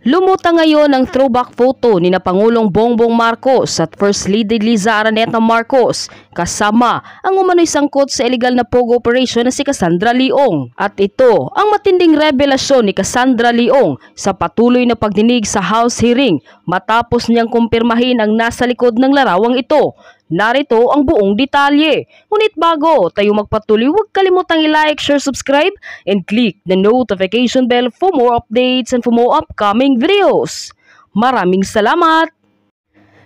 Lumuta ngayon ang throwback photo ni na Pangulong Bongbong Marcos at First Lady Liza Araneta Marcos kasama ang umano'y sangkot sa illegal na pogo operation na si Cassandra Leong. At ito ang matinding revelasyon ni Cassandra Leong sa patuloy na pagdinig sa House hearing matapos niyang kumpirmahin ang nasa likod ng larawang ito. Narito ang buong detalye. Ngunit bago tayo magpatuloy, huwag kalimutang i-like, share, subscribe, and click the notification bell for more updates and for more upcoming videos. Maraming salamat!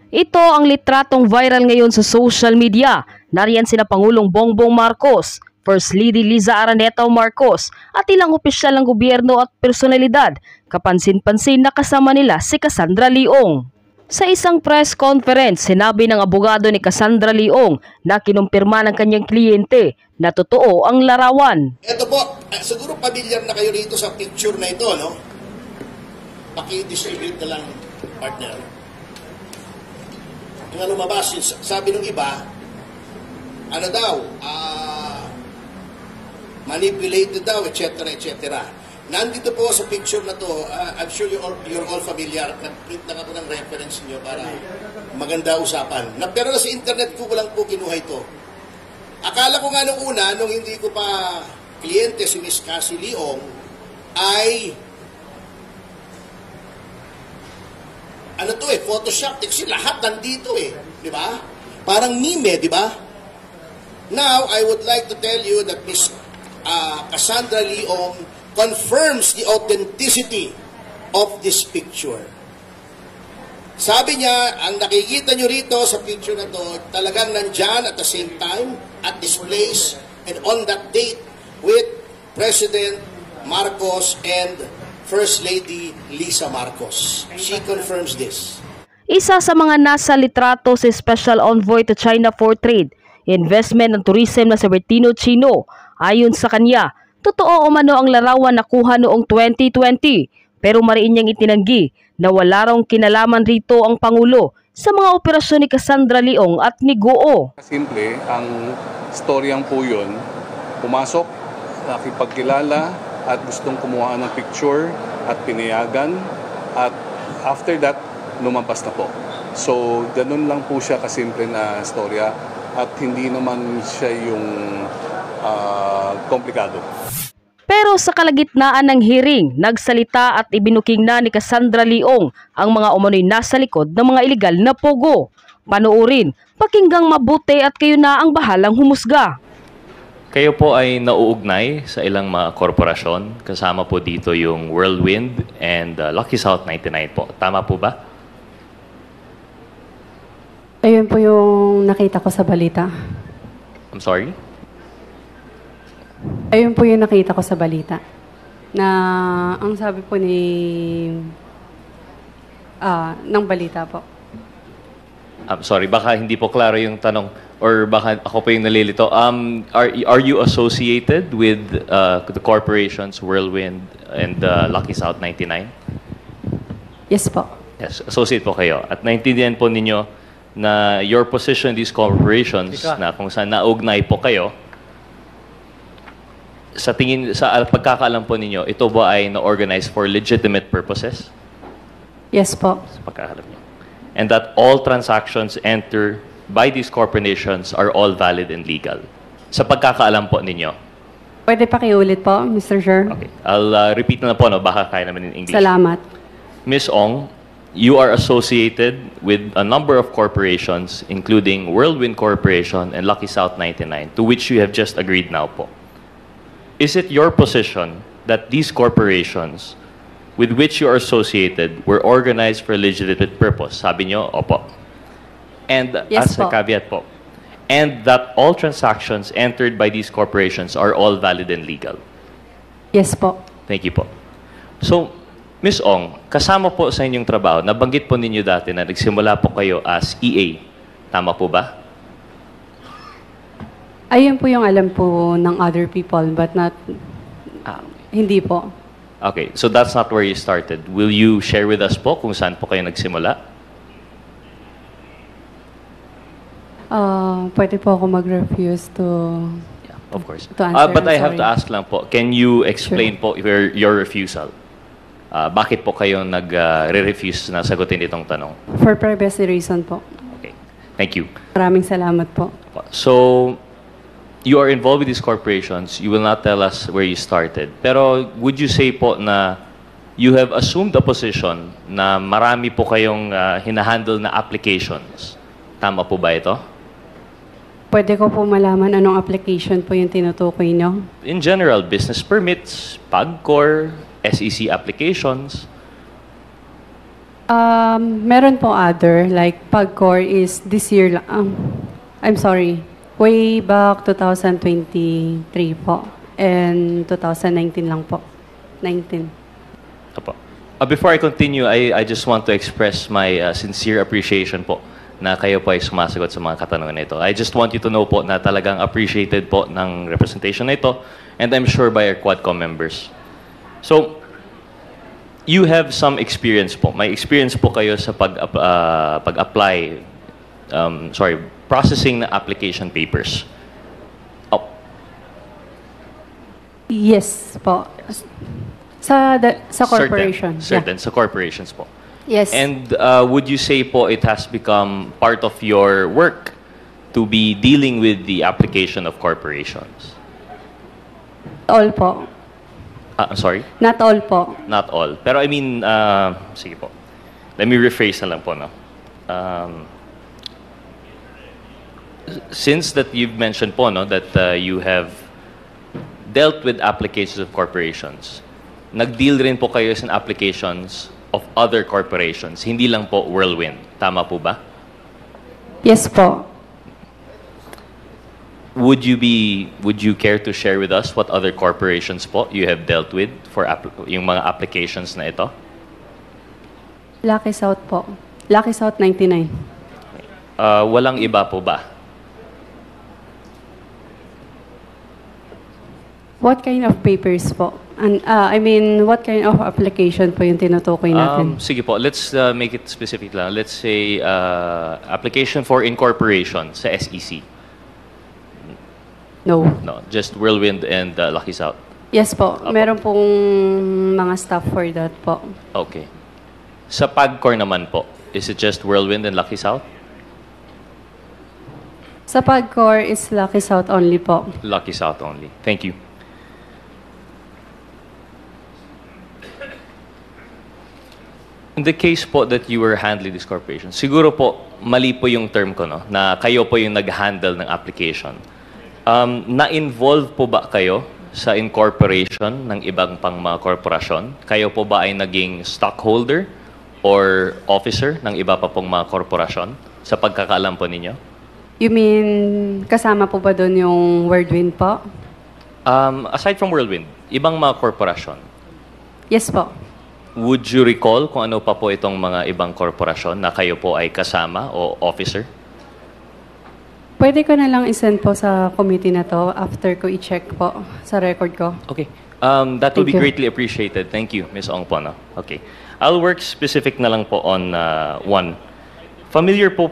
Ito ang litratong viral ngayon sa social media. Nariyan sina Pangulong Bongbong Marcos, First Lady Liza Araneta Marcos at ilang opisyal ng gobyerno at personalidad. Kapansin-pansin na kasama nila si Cassandra Leong. Sa isang press conference, sinabi ng abogado ni Cassandra Leong na kinumpirma ng kanyang kliyente na totoo ang larawan. Ito po, siguro pamilyar na kayo dito sa picture na ito, no? Paki-distribute na lang, partner. Yung lumabas, sabi ng iba, ano daw, manipulated daw, etc., etc. Nandito po sa picture na to, I'm sure you're all familiar. Nag-print lang ako ng reference niyo para maganda usapan. Pero sa internet ko lang po kinuha ito. Akala ko nga nung una, nung hindi ko pa kliyente si Miss Cassie Leong, ay ano to Photoshop. Kasi lahat nandito di ba? Parang meme, di ba? Now, I would like to tell you that Miss Cassandra Leong confirms the authenticity of this picture. Sabi niya, ang nakikita nyo rito sa picture na to, talagang nandyan at the same time, at this place, and on that date, with President Marcos and First Lady Liza Marcos. She confirms this. Isa sa mga nasa litrato si Special Envoy to China for Trade, Investment and Tourism na si Bertino Chino. Ayon sa kanya, totoo umano ang larawan na kuha noong 2020 pero mariin niyang itinanggi na wala raw kinalaman rito ang Pangulo sa mga operasyon ni Cassandra Leong at ni Goo. Simple, ang storyang po yun, pumasok, nakipagkilala at gustong kumuha ng picture at pinayagan at after that, lumampas na po. So, ganun lang po siya kasimple na storya at hindi naman siya yung komplikado. Pero sa kalagitnaan ng hearing, nagsalita at ibinuking na ni Cassandra Leong ang mga umano'y nasa likod ng mga iligal na pogo. Panoorin, pakinggang mabuti at kayo na ang bahalang humusga. Kayo po ay nauugnay sa ilang mga korporasyon. Kasama po dito yung Whirlwind and Lucky South 99 po. Tama po ba? Ayun po yung nakita ko sa balita. I'm sorry? Ayun po yung nakita ko sa balita. Na ang sabi po ng balita po. I'm sorry, baka hindi po klaro yung tanong or baka ako po yung nalilito. Are you associated with the corporations Whirlwind and Lucky South 99? Yes po. Yes, associate po kayo. At naintindihan po ninyo na your position in these corporations na kung saan naugnay po kayo, sa pagkakaalam po ninyo, ito ba ay na-organize for legitimate purposes? Yes po. Sa pagkakaalam niyo. And that all transactions enter by these corporations are all valid and legal. Sa pagkakaalam po ninyo. Pwede pa kiulit po, Mr. Chair? Okay. I'll repeat na po, no? Baka kaya naman in English. Salamat. Ms. Ong, you are associated with a number of corporations, including Whirlwind Corporation and Lucky South 99, to which you have just agreed now po. Is it your position that these corporations with which you are associated were organized for a legitimate purpose? Sabi nyo, opo. And yes, as a caveat po, and that all transactions entered by these corporations are all valid and legal? Yes po. Thank you po. So, Ms. Ong, kasama po sa inyong trabaho, nabanggit po ninyo dati na nagsimula po kayo as EA. Tama po ba? Ayun po yung alam po ng other people, but not, hindi po. Okay, so that's not where you started. Will you share with us po kung saan po kayo nagsimula? Pwede po ako mag-refuse to... Yeah, of course. To answer, But I have sorry. to ask lang po, can you explain po your refusal? Bakit po kayo nag-refuse na sagutin itong tanong? For privacy reason po. Okay. Thank you. Maraming salamat po. So, you are involved with these corporations. You will not tell us where you started. Pero would you say po na you have assumed a position na marami po kayong hinahandle na applications? Tama po ba ito? Pwede ko po malaman anong application po yung tinutukoy nyo? In general, business permits, PAGCOR, SEC applications. Meron po other, like PAGCOR is this year lang. I'm sorry, way back 2023 po. And 2019 lang po. 19. Apo. Before I continue, I just want to express my sincere appreciation po na kayo po ay sumasagot sa mga katanungan na ito. I just want you to know po na talagang appreciated po ng representation na ito, and I'm sure by our Quadcom members. So, you have some experience po. May experience po kayo sa pag-apply, processing na application papers. Oh. Yes po. Sa corporation. Certain. Sa corporations po. Yes. And would you say po it has become part of your work to be dealing with the application of corporations? All po. Sorry? Not all po. Not all. Pero I mean, sige po. Let me rephrase na lang po, no? Since that you've mentioned po, no, that you have dealt with applications of corporations, nag-deal rin po kayo sa applications of other corporations, hindi lang po Whirlwind. Tama po ba? Yes po. Would you care to share with us what other corporations po you have dealt with for yung mga applications na ito? Lucky South po. Lucky South 99. Walang iba po ba? What kind of papers po? And I mean, what kind of application po yung tinutukoy natin? Sige po, let's make it specific lang. Let's say application for incorporation sa SEC. No. No, just Whirlwind and Lucky South. Yes po. Apo. Meron pong mga staff for that po. Okay. Sa PAGCOR naman po, is it just Whirlwind and Lucky South? Sa PAGCOR is Lucky South only po. Lucky South only. Thank you. In the case po that you were handling this corporation, siguro po, mali po yung term ko, no? Na kayo po yung nag-handle ng application. Na-involve po ba kayo sa incorporation ng ibang pang mga korporasyon? Kayo po ba ay naging stockholder or officer ng iba pa pong mga korporasyon sa pagkakaalam po ninyo? You mean, kasama po ba doon yung Whirlwind po? Aside from Whirlwind, ibang mga korporasyon, Yes po. would you recall kung ano pa po itong mga ibang korporasyon na kayo po ay kasama o officer? Pwede ko na lang isend po sa committee na to after ko i-check po sa record ko. Okay. That will be Thank you. greatly appreciated. Thank you, Ms. Ong po. No? Okay. I'll work specific na lang po on one. Familiar po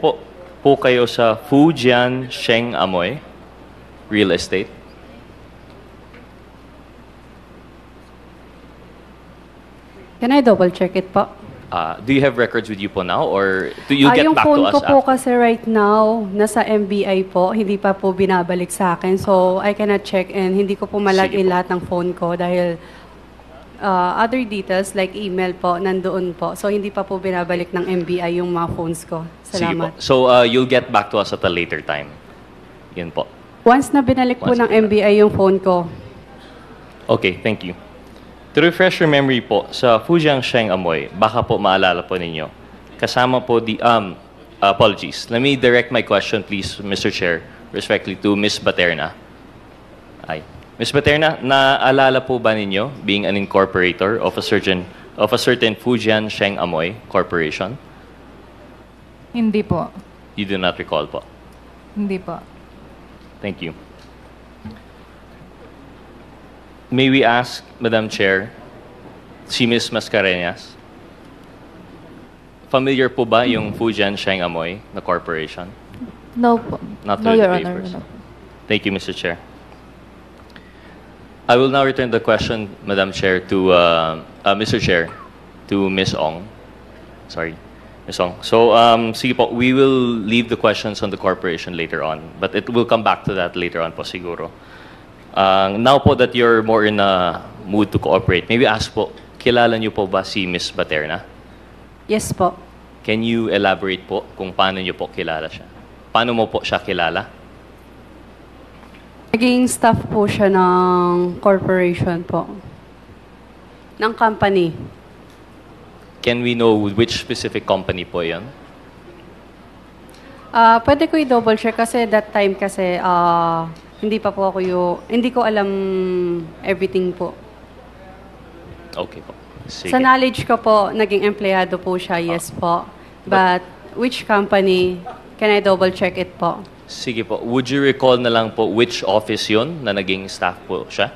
kayo sa Fujian Sheng Amoy Real Estate? Can I double check it po? Do you have records with you po now or do you get Yung back phone to us ko po after? kasi right now, nasa MBI po, hindi pa po binabalik sa akin. So, I cannot check and hindi ko po Sige malagin po. lahat ng phone ko dahil other details like email po, nandoon po. So, hindi pa po binabalik ng MBI yung mga phones ko. Sige po. Salamat. So you'll get back to us at a later time. Yun po. Once na binalik po Once ng na binalik. MBI yung phone ko, Okay, thank you. To refresh your memory po, sa Fujian Sheng Amoy, baka po maalala po ninyo, kasama po apologies. Let me direct my question, please, Mr. Chair, respectfully to Ms. Baterna. Ay. Ms. Baterna, naalala po ba ninyo being an incorporator of a certain Fujian Sheng Amoy Corporation? Hindi po. You do not recall po. Hindi po. Thank you. May we ask, Madam Chair, si Ms. Mascareñas, familiar po ba yung Fujian Sheng Amoy na corporation? No po. Not No, through Your the Honor. papers. No. Thank you, Mr. Chair. I will now return the question, Madam Chair, to Mr. Chair. to Ms. Ong. Sorry, Ms. Ong. So, sige po, we will leave the questions on the corporation later on, but it will come back to that later on po siguro. Now po that you're more in a mood to cooperate, maybe ask po, kilala niyo po ba si Ms. Baterna? Yes po. Can you elaborate po kung paano niyo po kilala siya? Paano mo po siya kilala? Naging staff po siya ng corporation po. Ng company. Can we know which specific company po yun? Pwede ko i-double check kasi that time kasi hindi pa po ako hindi ko alam everything po. Okay po. Sige. Sa knowledge ko po, naging empleyado po siya, yes po. But which company, can I double check it po? Sige po. Would you recall na lang po which office yun na naging staff po siya?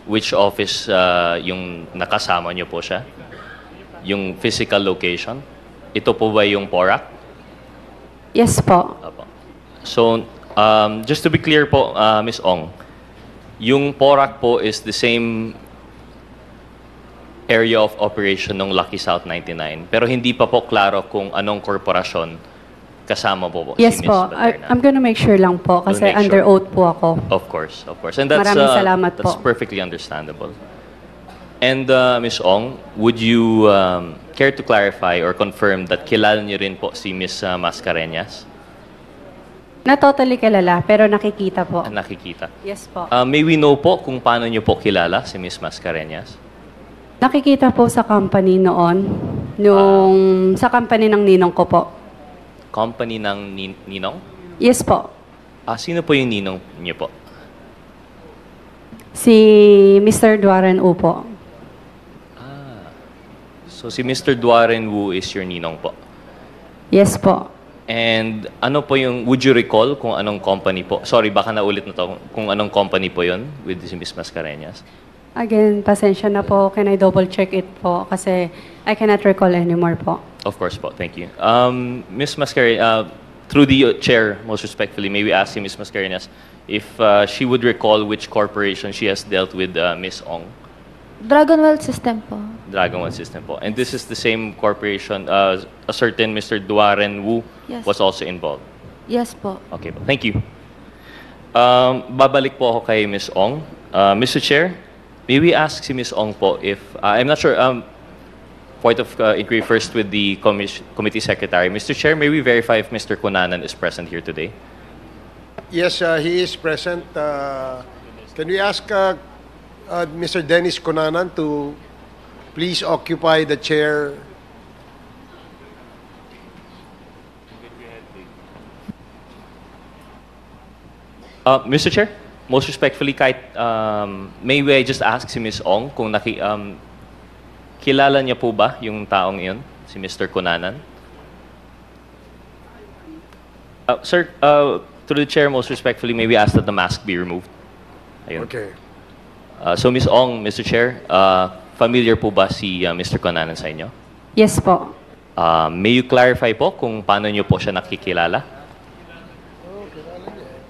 Which office yung nakasama niyo po siya? Yung physical location? Ito po ba yung PORAC? Yes po. Apo. So, just to be clear po, Ms. Ong, yung PORAC po is the same area of operation ng Lucky South 99. Pero hindi pa po klaro kung anong korporasyon kasama po Yes si Ms. po. Baterna. I'm gonna make sure lang po kasi We'll make under sure. oath po ako. Of course, of course. And that's, Maraming salamat that's po. perfectly understandable. And Ms. Ong, would you care to clarify or confirm that kilala niyo rin po si Ms. Mascareñas? Na totally kilala, pero nakikita po. Nakikita. Yes po. May we know po kung paano niyo po kilala si Ms. Mascareñas? Nakikita po sa company noon, sa company ng ninong ko po. Company ng ninong? Yes po. Sino po yung ninong niyo po? Si Mr. Duaran U po. So si Mr. Duaren Wu is your ninong po. Yes po. And ano po yung, would you recall kung anong company po? Sorry, baka naulit na to. Kung anong company po yun with si Ms. Mascareñas? Again, pasensya na po. Can I double check it po? Kasi I cannot recall anymore po. Of course po, thank you. Ms. Mascareñas, through the chair, most respectfully, may we ask you, Ms. Mascareñas, if she would recall which corporation she has dealt with Ms. Ong? Dragonwell System po. Dragon One System po. And this is the same corporation, a certain Mr. Duaren Wu Yes. was also involved. Yes po. Okay po, thank you. Babalik po ako kay Ms. Ong. Mr. Chair, may we ask si Ms. Ong po if, I'm not sure, point of inquiry first with the committee secretary. Mr. Chair, may we verify if Mr. Cunanan is present here today? Yes, he is present. Can we ask Mr. Dennis Cunanan to please occupy the chair? Mr. Chair, most respectfully, kahit, may I just ask si Ms. Ong kung kilala niya po ba yung taong iyon, si Mr. Cunanan? Sir, through the chair, most respectfully, may we ask that the mask be removed? Ayun. Okay. So Ms. Ong, Mr. Chair, familiar po ba si Mr. Cunanan sa inyo? Yes po. May you clarify po kung paano niyo po siya nakikilala?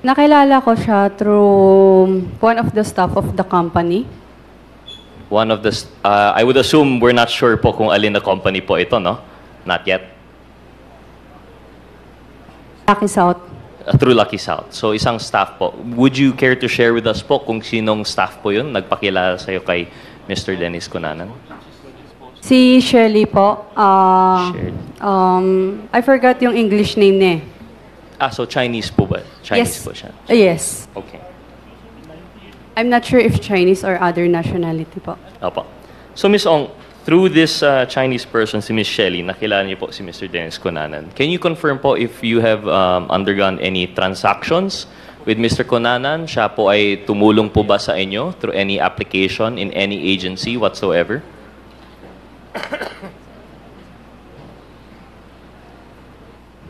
Nakilala ko siya through one of the staff of the company. One of the, I would assume we're not sure po kung alin na company po ito, no? Not yet. Lucky South. Through Lucky South. So isang staff po. Would you care to share with us po kung sinong staff po yun? Nagpakilala sa'yo kay Mr. Dennis Cunanan? Si Shirley po. Shared. I forgot yung English name niya. So Chinese po ba? Chinese Yes. po siya. Yes. Okay. I'm not sure if Chinese or other nationality po. Opo. So Ms. Ong, through this Chinese person, si Ms. Shelley, nakilala niyo po si Mr. Dennis Cunanan. Can you confirm po if you have undergone any transactions with Mr. Cunanan? Siya po ay tumulong po ba sa inyo through any application in any agency whatsoever?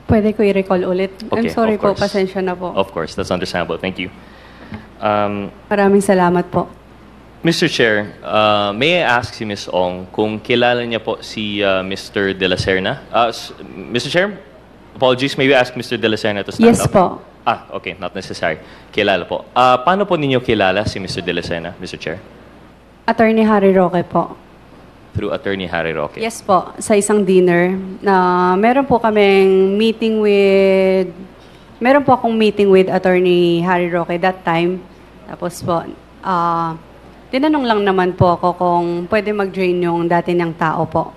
Pwede ko i-recall ulit. I'm Okay, sorry of po, course. pasensya na po. Of course, that's understandable. Thank you. Maraming salamat po. Mr. Chair, may I ask si Ms. Ong kung kilala niya po si Mr. De La Serna? Mr. Chair, apologies, may we ask Mr. De La Serna to stand Yes up? po. Okay, not necessary. Kilala po. Paano po ninyo kilala si Mr. De La Serna, Mr. Chair? Attorney Harry Roque po. through Attorney Harry Roque? Yes po, sa isang dinner na meron po kaming meron po akong meeting with Attorney Harry Roque that time. Tapos po, tinanong lang naman po ako kung pwede mag-join yung dati niyang tao po.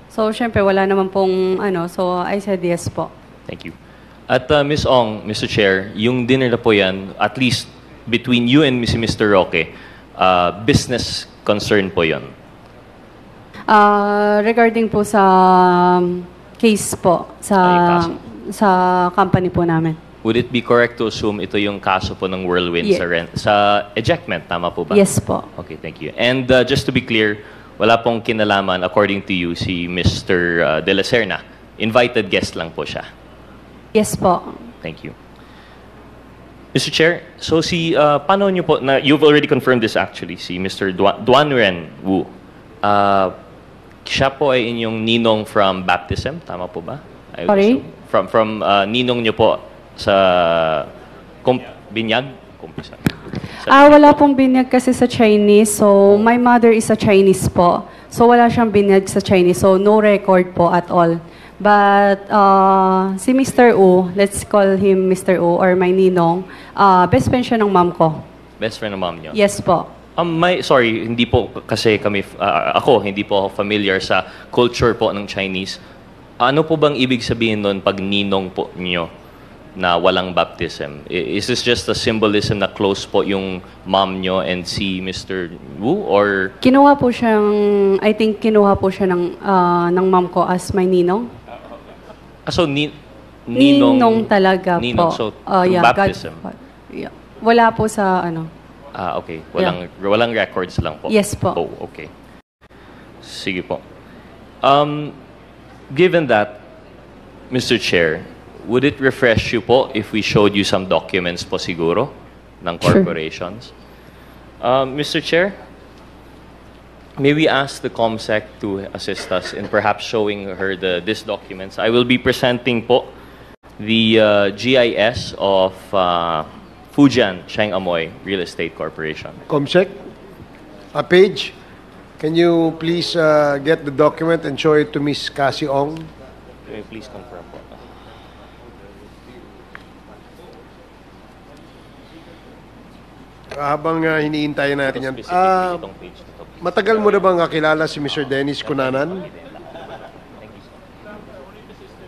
So, syempre, wala naman pong so I said yes po. Thank you. At Ms. Ong, Mr. Chair, yung dinner na po yan, at least between you and Mr. Roque, business concern po yon. Regarding po sa case po, sa company po namin. Would it be correct to assume ito yung kaso po ng Whirlwind sa ejectment? Tama po ba? Yes po. Okay, thank you. And just to be clear, wala pong kinalaman, according to you, si Mr. De La Serna. Invited guest lang po siya. Yes po. Thank you. Mr. Chair, so paano nyo po, you've already confirmed this actually, si Mr. Duan Ren Wu. Siya po ay inyong ninong from baptism, tama po ba? Sorry? From ninong nyo po sa binyag? Kumpisa. Wala pong binyag kasi sa Chinese. So, my mother is a Chinese po. So, wala siyang binyag sa Chinese. So, no record po at all. But, si Mr. U, let's call him Mr. U or my ninong, best friend siya ng mom ko. Best friend ng mom nyo? Yes po. Sorry, hindi po kasi kami, hindi po ako familiar sa culture po ng Chinese. Ano po bang ibig sabihin nun pag ninong po nyo na walang baptism? Is this just a symbolism na close po yung mom nyo and si Mr. Wu? Or Kinuha po siyang ng mom ko as my ninong. so Ninong talaga ninong, po. so through baptism? Yeah. Wala po sa Okay. Walang records lang po? Yes po. Oh, okay. Sige po. Given that, Mr. Chair, would it refresh you po if we showed you some documents po siguro ng corporations? Sure. Mr. Chair, may we ask the COMSEC to assist us in perhaps showing her these documents? I will be presenting po the GIS of Fujian Cheng Amoy Real Estate Corporation. Comsec, a page. Can you please get the document and show it to Miss Cassie Ong? Can you please confirm po? Habang hiniintay natin yan. Specifically itong page na to. Matagal mo na bang kakilala si Mr. Dennis Cunanan?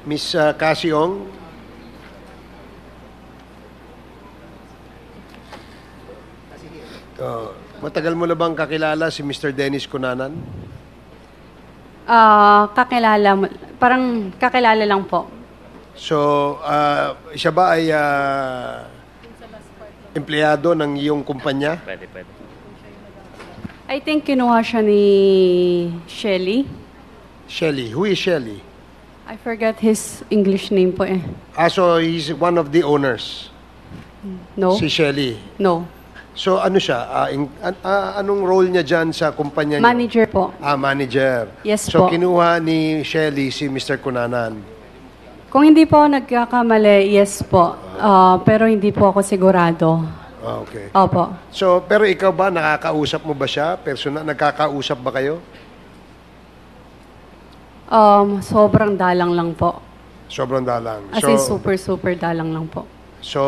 Miss Cassie Ong? Matagal mo na bang kakilala si Mr. Dennis Cunanan? Parang kakilala lang po. So, siya ba ay empleyado ng iyong kumpanya? Pwede. I think kinuha siya ni Shelly. Shelly. Who is Shelly? I forgot his English name po eh. So he's one of the owners? No? Si Shelly. No. So ano siya? Anong role niya dyan sa kumpanya niyo? Manager po. Manager. Yes so po. kinuha ni Shelly si Mr. Cunanan. Kung hindi po nagkakamali, yes po. Pero hindi po ako sigurado. Okay. Opo. So, pero ikaw ba, nakakausap mo ba siya? Personal, nagkakausap ba kayo? Sobrang dalang lang po. Sobrang dalang. As in, super dalang lang po. So,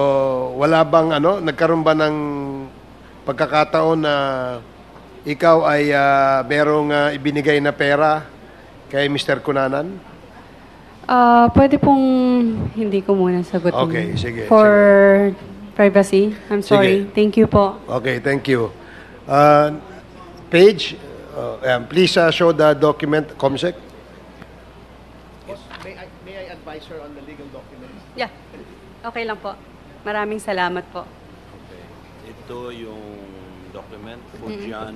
wala bang nagkaroon ba ng pagkakataon na ikaw ay merong ibinigay na pera kay Mr. Cunanan? Pwede pong hindi ko muna sagutin. Okay, sige. For privacy. I'm sorry. Sige. Thank you po. Okay, thank you. Paige, please show the document, COMSEC. May I advise her on the legal documents? Yeah. Okay lang po. Maraming salamat po. Okay. Ito yung document, Fujian.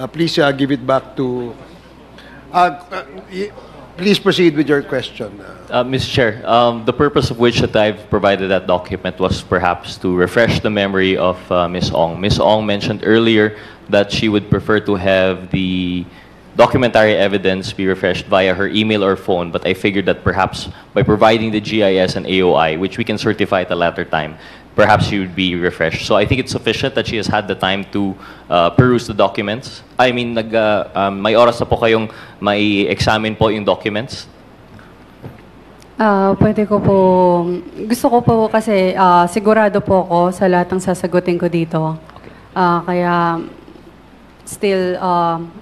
Please give it back to... please proceed with your question. Mr. Chair, the purpose of which that I've provided that document was perhaps to refresh the memory of Ms. Ong. Ms. Ong mentioned earlier that she would prefer to have the documentary evidence be refreshed via her email or phone, but I figured that perhaps by providing the GIS and AOI, which we can certify at a later time, perhaps she would be refreshed. So I think it's sufficient that she has had the time to peruse the documents. I mean, may oras na po kayong may examine po yung documents? Pwede ko po, gusto ko po kasi sigurado po ako sa lahat ng sasagutin ko dito. Kaya still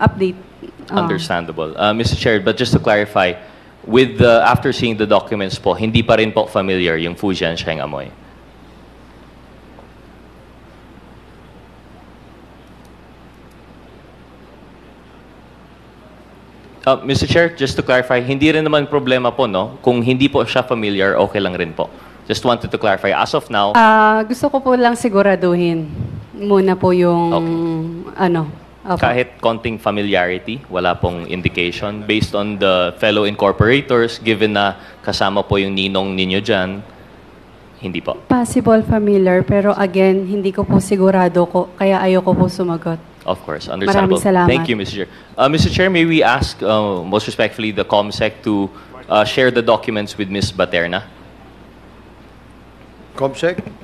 update. Understandable. Mr. Chair, but just to clarify, with after seeing the documents po, hindi pa rin po familiar yung Fujian Sheng Amoy? Mr. Chair, just to clarify, hindi rin naman problema po, no? Kung hindi po siya familiar, okay lang rin po. Just wanted to clarify. As of now... gusto ko po lang siguraduhin muna po yung Opo. Kahit konting familiarity, wala pong indication. Based on the fellow incorporators, given na kasama po yung ninong ninyo dyan, hindi po. Possible familiar, pero again, hindi ko po sigurado ko, kaya ayoko po sumagot. Of course, understandable. Maraming salamat. Thank you, Mr. Chair. Mr. Chair, may we ask, most respectfully, the COMSEC to share the documents with Ms. Baterna? COMSEC?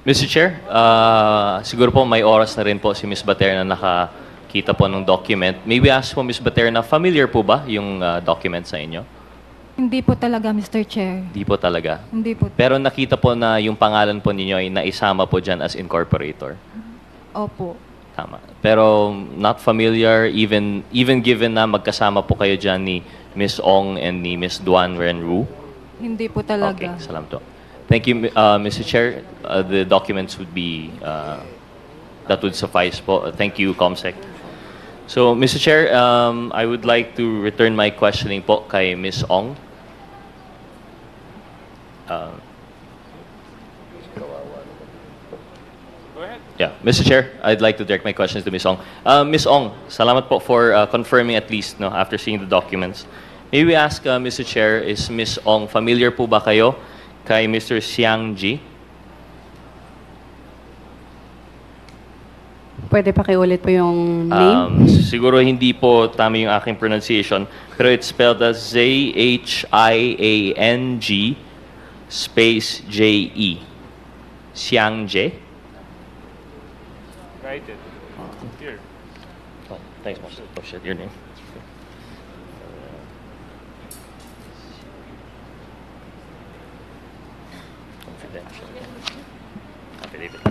Mr. Chair, siguro po may oras na rin po si Ms. Baterna nakakita po ng document. May we ask po, Ms. Baterna, familiar po ba yung document sa inyo? Hindi po talaga, Mr. Chair. Hindi po talaga? Hindi po. Pero nakita po na yung pangalan po ninyo ay naisama po dyan as incorporator? Opo. Tama. Pero not familiar, even given na magkasama po kayo dyan ni Ms. Ong and ni Ms. Duan Renru? Hindi po talaga. Okay, salamat po. Thank you, Mr. Chair. The documents would be, that would suffice po. Thank you, COMSEC. So, Mr. Chair, I would like to return my questioning po kay Ms. Ong. Yeah, Mr. Chair, I'd like to direct my questions to Ms. Ong. Ms. Ong, salamat po for confirming at least, no, after seeing the documents. May we ask, Mr. Chair, is Ms. Ong familiar po ba kayo kay Mr. Xiang Ji? Pwede pakiulit po yung name? Siguro hindi po tama yung aking pronunciation, pero it's spelled as Z-H-I-A-N-G space J-E. Xiang Ji? Write it. Here. Oh, thanks, Master. Oh, shit, your name. Confidential. Affidavit.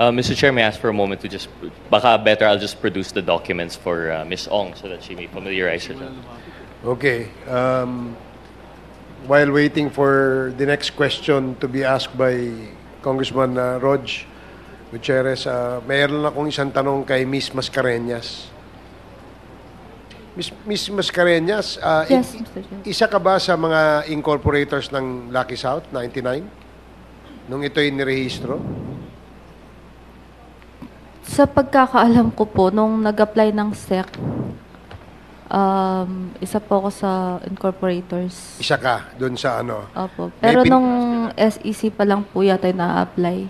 Mr. Chair, may I ask for a moment to just, baka better I'll just produce the documents for Ms. Ong so that she may familiarize herself. Okay. While waiting for the next question to be asked by Congressman Rog Gutierrez, mayroon akong isang tanong kay Ms. Mascareñas. Ms. Mascareñas, Yes, Mr. Chair. isa ka ba sa mga incorporators ng Lucky South 99? Nung ito'y nirehistro? Sa pagkakaalam ko po, nung nag-apply ng SEC, isa po ako sa incorporators. Isa ka doon sa ano? Opo. Pero nung SEC pa lang po yata na-apply,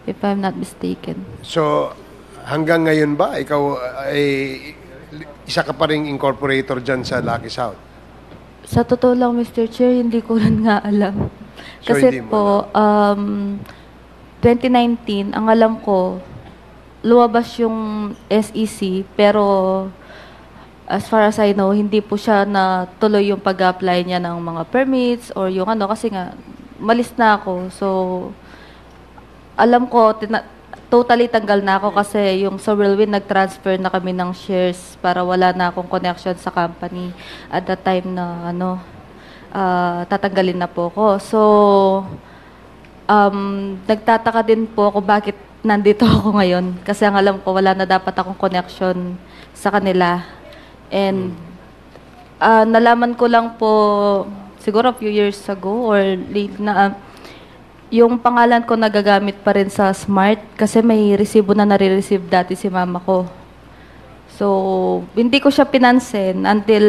if I'm not mistaken. So, hanggang ngayon ba, ikaw ay isa ka pa rin incorporator dyan sa Lucky South? Sa totoo lang, Mr. Chair, hindi ko rin nga alam. So, Kasi hindi mo po, 2019, ang alam ko, lumabas yung SEC, pero as far as I know, hindi po siya na tuloy yung pag-apply niya ng mga permits or yung ano, kasi nga, malis na ako. So, alam ko, totally tanggal na ako kasi yung sa Whirlwind, nag-transfer na kami ng shares para wala na akong connection sa company at that time na, tatanggalin na po ako. So, nagtataka din po ako bakit nandito ako ngayon. Kasi ang alam ko, wala na dapat akong connection sa kanila. And nalaman ko lang po siguro a few years ago or late na yung pangalan ko nagagamit pa rin sa Smart kasi may resibo na nare-receive dati si mama ko. So, hindi ko siya pinansin until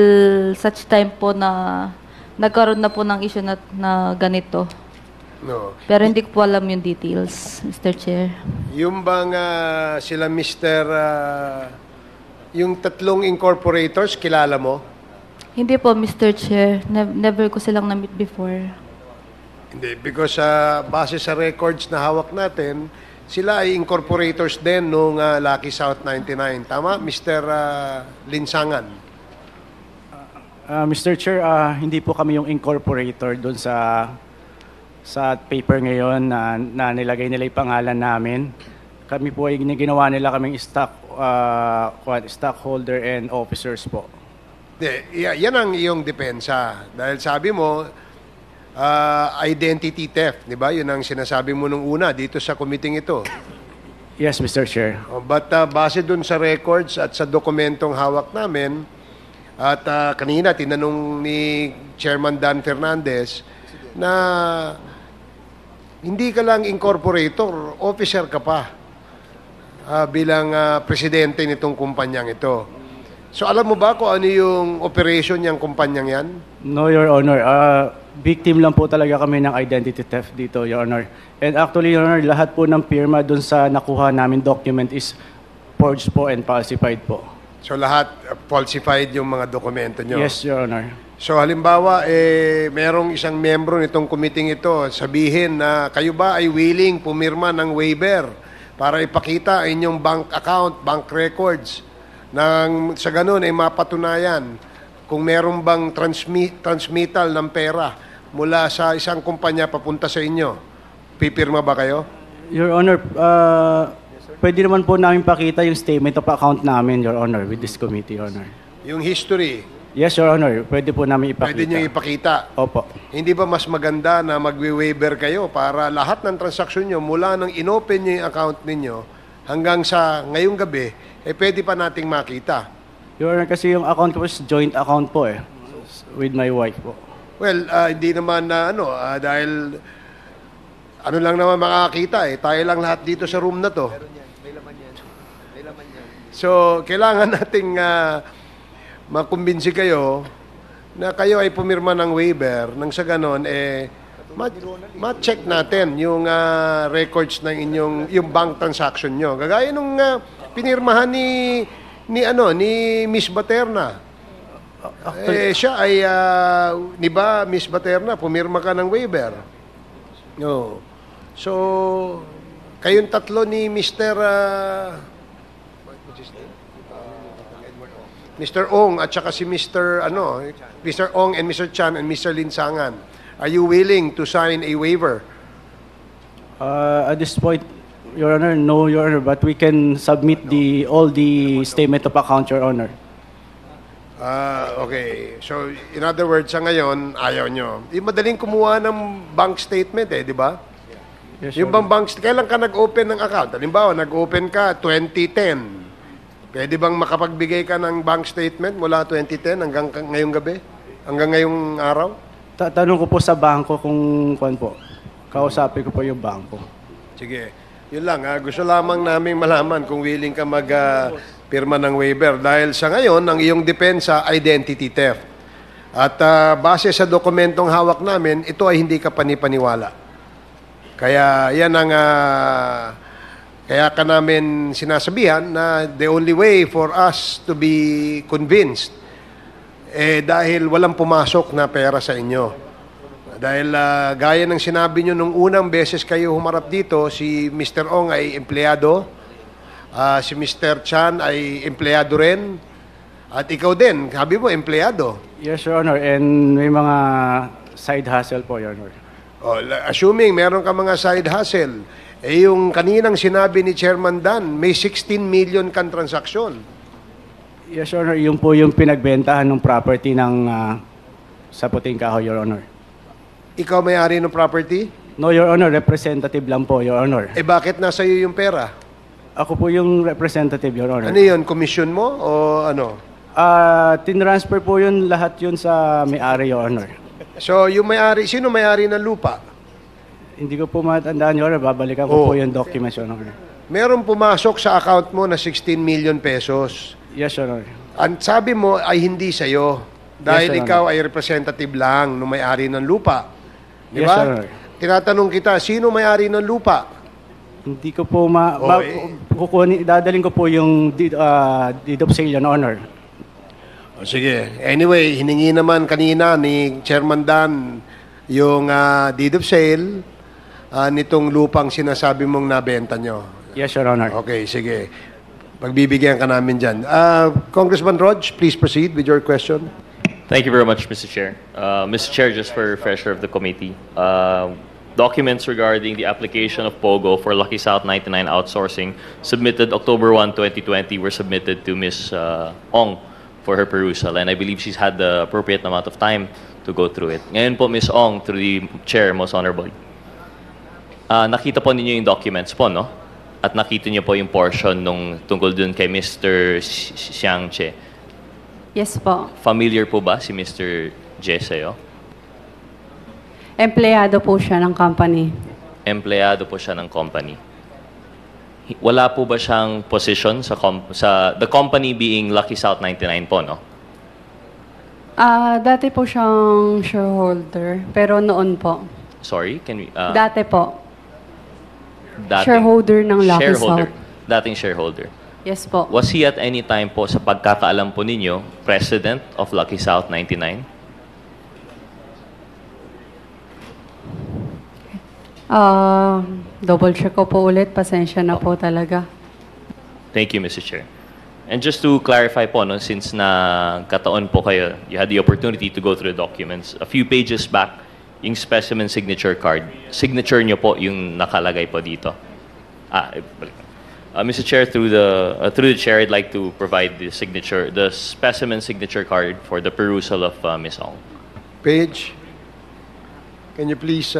such time po na nagkaroon na po ng issue na ganito. No. Pero hindi ko po alam yung details, Mr. Chair. Yung bang sila Mr. Yung tatlong incorporators, kilala mo? Hindi po, Mr. Chair. Never ko silang na-meet before. Hindi, because base sa records na hawak natin, sila ay incorporators din nung Lucky South 99. Tama, Mr. Linsangan? Mr. Chair, hindi po kami yung incorporator doon sa paper ngayon na nilagay nila yung pangalan namin. Kami po ay ginawa nila kaming stockholder and officers po. Yan ang iyong depensa. Dahil sabi mo, identity theft, di ba? Yun ang sinasabi mo nung una dito sa committee ito. Yes, Mr. Chair. But base dun sa records at sa dokumentong hawak namin, at kanina tinanong ni Chairman Dan Fernandez na hindi ka lang incorporator, officer ka pa bilang presidente nitong kumpanyang ito. So alam mo ba kung ano yung operation niyang kumpanyang yan? No, Your Honor. Victim lang po talaga kami ng identity theft dito, Your Honor. And actually, Your Honor, lahat po ng pirma dun sa nakuha namin document is forged po and falsified po. So lahat falsified yung mga dokumento niyo? Yes, Your Honor. So halimbawa, merong isang membro nitong committee ito, sabihin na kayo ba ay willing pumirma ng waiver para ipakita ang inyong bank account, bank records, nang sa ganun ay mapatunayan kung meron bang transmittal ng pera mula sa isang kumpanya papunta sa inyo. Pipirma ba kayo? Your Honor, pwede naman po namin pakita yung statement of account namin, Your Honor, with this committee, Your Honor. Yung history? Yes, Your Honor. Pwede po namin ipakita. Pwede nyo ipakita? Opo. Hindi ba mas maganda na magwi-waiver kayo para lahat ng transaksyon nyo mula nang inopen nyo yung account ninyo hanggang sa ngayong gabi, pwede pa nating makita? Your Honor, kasi yung account ko is joint account po with my wife po. Well, hindi naman na dahil ano lang naman makakita tayo lang lahat dito sa room na to. May laman yan. So, kailangan nating makumbinsi kayo na kayo ay pumirma ng waiver nang sa ganon ma-check natin yung records ng inyong yung bank transaction nyo. Gagaya nung pinirmahan ni Miss Baterna. Siya ay di ba, Miss Baterna, pumirma ka ng waiver. No. So kayong tatlo ni Mr. Ong at saka si Mr. Ong and Mr. Chan and Mr. Linsangan. Are you willing to sign a waiver? At this point, Your Honor, no, Your Honor, but we can submit all the statement of account, Your Honor. Okay. So, in other words, sa ngayon, ayaw nyo. Madaling kumuha ng bank statement di ba? Yes, yung bang kailan ka nag-open ng account? Halimbawa, nag-open ka 2010. Pwede bang makapagbigay ka ng bank statement mula 2010 hanggang ngayong gabi? Hanggang ngayong araw? Tanong ko po sa bangko kung po. Kausapin ko po yung bangko. Sige. Yun lang. Gusto lamang namin malaman kung willing ka mag-pirma ng waiver. Dahil sa ngayon, ang iyong depensa, identity theft. At base sa dokumentong hawak namin, ito ay hindi ka panipaniwala. Kaya yan ang... kaya ka namin sinasabihan na the only way for us to be convinced dahil walang pumasok na pera sa inyo. Dahil gaya ng sinabi nyo nung unang beses kayo humarap dito, si Mr. Ong ay empleyado, si Mr. Chan ay empleyado rin, At ikaw din, sabi mo, empleyado. Yes, Your Honor. And may mga side hustle po, Your Honor. Assuming meron ka mga side hustle, yung kaninang sinabi ni Chairman Dan, may 16 million kan transaksyon. Yes, Your Honor. Yun po yung pinagbentahan ng property ng sa Puting Kahoy, Your Honor. Ikaw may-ari ng property? No, Your Honor. Representative lang po, Your Honor. Bakit nasa iyo yung pera? Ako po yung representative, Your Honor. Ano yun? Commission mo o ano? Tinransfer po yun, lahat yun sa may-ari, Your Honor. So, yung may-ari, sino may-ari ng lupa? Hindi ko po matandaan, Your Honor. Babalikan ko po yung documents, Your Honor. Meron pumasok sa account mo na 16 million pesos. Yes, Your Honor. Ang sabi mo ay hindi sa'yo. Dahil Yes, Your ikaw ay representative lang ng may-ari ng lupa. Di Yes, ba? Your Honor. Tinatanong kita, sino may-ari ng lupa? Hindi ko po dadaling ko po yung deed of sale, Your Honor. Sige. Anyway, hiningi naman kanina ni Chairman Dan yung deed of sale nitong lupang sinasabi mong nabenta nyo. Yes, Your Honor. Okay, sige. Pagbibigyan ka namin dyan. Congressman Rog, please proceed with your question. Thank you very much, Mr. Chair. Mr. Chair, just for refresher of the committee, documents regarding the application of POGO for Lucky South 99 outsourcing submitted October 1, 2020 were submitted to Ms. Ong for her perusal, and I believe she's had the appropriate amount of time to go through it. Ngayon po, Ms. Ong, through the Chair, most honorable, nakita po ninyo yung documents po, no? At nakita niyo po yung portion nung tungkol dun kay Mr. Xiang Che. Yes po. Familiar po ba si Mr. Je sa'yo? Empleyado po siya ng company. Empleyado po siya ng company. Wala po ba siyang position sa the company being Lucky South 99 po, no? Dati po siyang shareholder, pero noon po. Sorry, can we... Dati po. dating Shareholder ng Lucky shareholder, South. dating shareholder. Yes po. Was he at any time po sa pagkakaalam po ninyo, president of Lucky South 99? Double check ko po ulit. Pasensya na po talaga. Thank you, Mr. Chair. And just to clarify po, no, since na kataon po kayo, you had the opportunity to go through the documents. A few pages back, yung specimen signature card. Signature nyo po yung nakalagay po dito. Mr. Chair, through the chair, I'd like to provide the signature, the specimen signature card for the perusal of Ms. Ong. Page, can you please...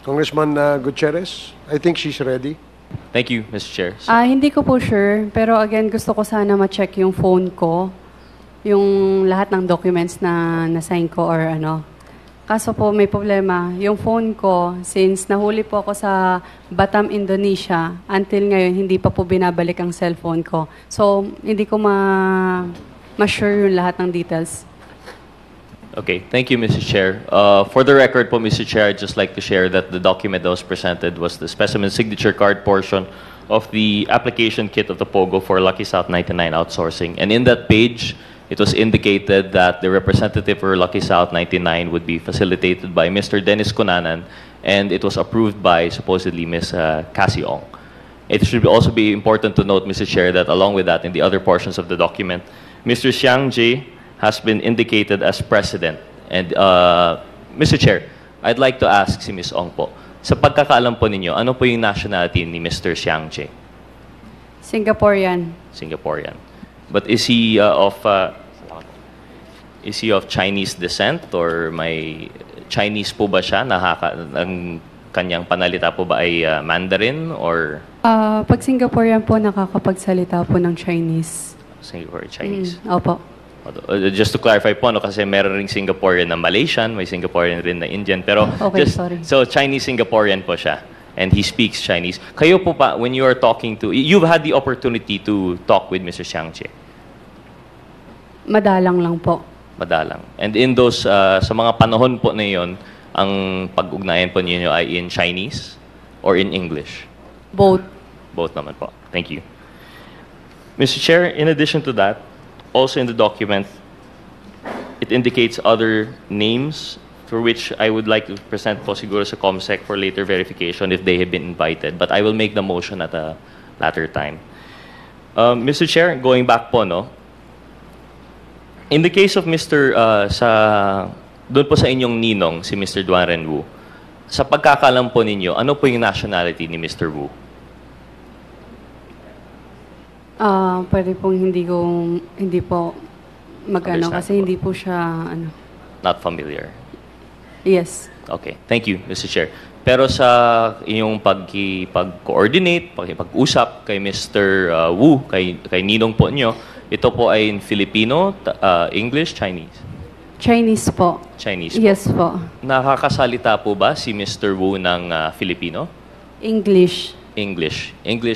Congressman Gutierrez, I think she's ready. Thank you, Mr. Chair. Hindi ko po sure, pero again, gusto ko sana ma-check yung phone ko, yung lahat ng documents na na-sign ko or ano. Kaso po may problema, yung phone ko, since nahuli po ako sa Batam, Indonesia, until ngayon, hindi pa po binabalik ang cellphone ko. So, hindi ko ma-sure yung lahat ng details. Okay, thank you, Mr. Chair. For the record po, Mr. Chair, I'd just like to share that the document that was presented was the specimen signature card portion of the application kit of the POGO for Lucky South 99 outsourcing. And in that page, it was indicated that the representative for Lucky South 99 would be facilitated by Mr. Dennis Cunanan, and it was approved by supposedly Ms. Cassie Ong. It should also be important to note, Mr. Chair, that along with that, in the other portions of the document, Mr. Xiang Jie has been indicated as president. And Mr. Chair, I'd like to ask si Ms. Ong po, sa pagkakaalam po ninyo, ano po yung nationality ni Mr. Xiang Jie? Singaporean. Singaporean. But is he of Chinese descent or may Chinese po ba siya? Ang kanyang panalita po ba ay Mandarin or? Pag Singaporean po, nakakapagsalita po ng Chinese. Singapore Chinese. Opo. Just to clarify po, no, kasi meron ring Singaporean na Malaysian, may Singaporean rin na Indian, pero Okay, sorry. so Chinese-Singaporean po siya, and he speaks Chinese. Kayo po pa, when you are talking to, you've had the opportunity to talk with Mr. Xiang Jie. Madalang lang po. Madalang. And in those, sa mga panahon po na yun, ang pag-ugnayan po ninyo ay in Chinese or in English? Both. Both naman po. Thank you. Mr. Chair, in addition to that, also in the document, it indicates other names for which I would like to present po siguro sa COMSEC for later verification if they have been invited. But I will make the motion at a later time. Mr. Chair, going back po, no? In the case of Mr. Doon po sa inyong ninong, si Mr. Duan Ren Wu, sa pagkakalam po ninyo, ano po yung nationality ni Mr. Wu? Pwede pong hindi po mag-ano kasi hindi po siya, ano. Not familiar. Yes. Okay. Thank you, Mr. Chair. Pero sa inyong pag-coordinate, pag-usap kay Mr. Wu, kay ninong po nyo, ito po ay in Filipino, English, Chinese? Chinese po. Chinese po. Yes po. Nakakasalita po ba si Mr. Wu ng Filipino? English. English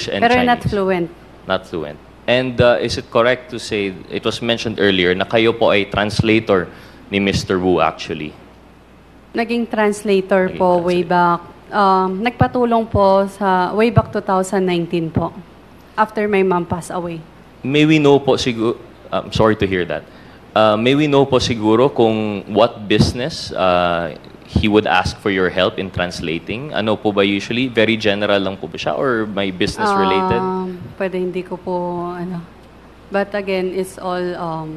and Pero Chinese. not fluent. Not fluent. And is it correct to say, it was mentioned earlier, na kayo po ay translator ni Mr. Wu actually? Naging translator po way back. Nagpatulong po sa way back 2019 po. After my mom passed away. May we know po siguro, I'm sorry to hear that. May we know po siguro kung what business he would ask for your help in translating? Ano po ba usually? Very general lang po ba siya or may business related? Pwede hindi ko po, ano. But again, it's all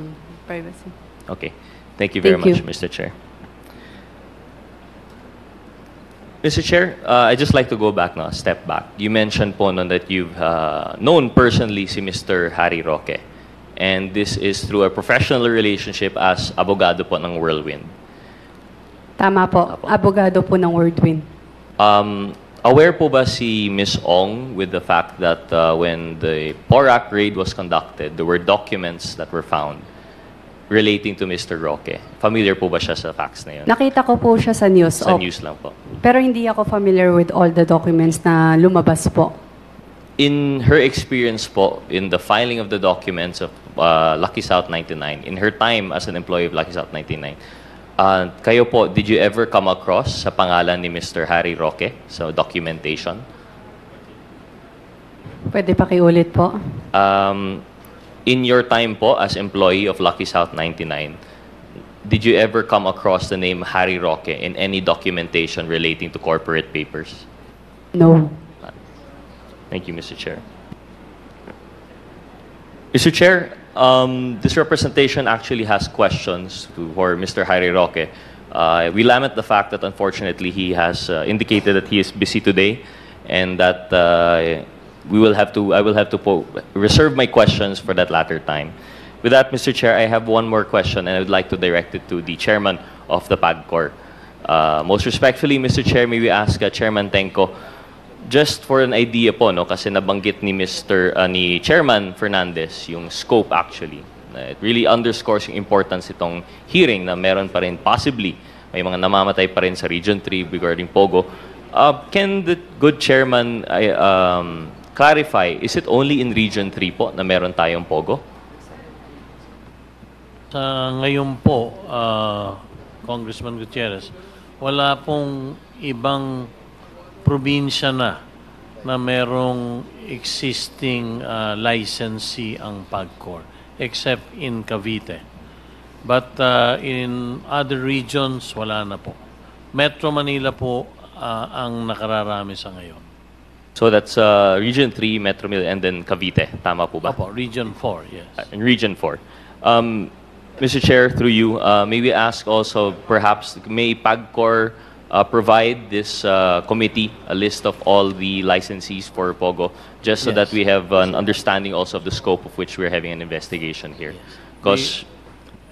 privacy. Okay. Thank you very Thank much, you. Mr. Chair. Mr. Chair, I'd just like to go back now, step back. You mentioned po no, that you've known personally si Mr. Harry Roque. And this is through a professional relationship as abogado po ng Whirlwind. Tama po. Abogado po ng Whirlwind. Aware po ba si Ms. Ong with the fact that when the PORAC raid was conducted, there were documents that were found relating to Mr. Roque? Familiar po ba siya sa facts na yun? Nakita ko po siya sa news. Sa news lang po. Pero hindi ako familiar with all the documents na lumabas po. In her experience po, in the filing of the documents of Lucky South 99, in her time as an employee of Lucky South 99, kayo po, did you ever come across sa pangalan ni Mr. Harry Roque sa documentation? Pwede pakiulit po. In your time po as employee of Lucky South 99, did you ever come across the name Harry Roque in any documentation relating to corporate papers? No. Thank you, Mr. Chair. Mr. Chair, this representation actually has questions for Mr. Harry Roque. We lament the fact that unfortunately he has indicated that he is busy today and that I will have to reserve my questions for that latter time. With that, Mr. Chair, I have one more question and I would like to direct it to the chairman of the PAGCOR. Most respectfully, Mr. Chair, may we ask Chairman Tenko, just for an idea po, no, kasi nabanggit ni ni Chairman Fernandez yung scope actually. It really underscores yung importance itong hearing na meron pa rin possibly may mga namamatay pa rin sa Region 3 regarding Pogo. Can the good chairman clarify, is it only in Region 3 po na meron tayong Pogo? Sa ngayon po, Congressman Gutierrez, wala pong ibang probinsya na merong existing licensee ang PAGCOR except in Cavite. But in other regions, wala na po. Metro Manila po ang nakararami sa ngayon. So that's Region 3, Metro Manila, and then Cavite. Tama po ba? Opo, Region 4, yes. In Region 4. Mr. Chair, through you, may we ask also, perhaps, may PAGCOR provide this committee a list of all the licensees for Pogo, just so that we have an understanding also of the scope of which we're having an investigation here? Because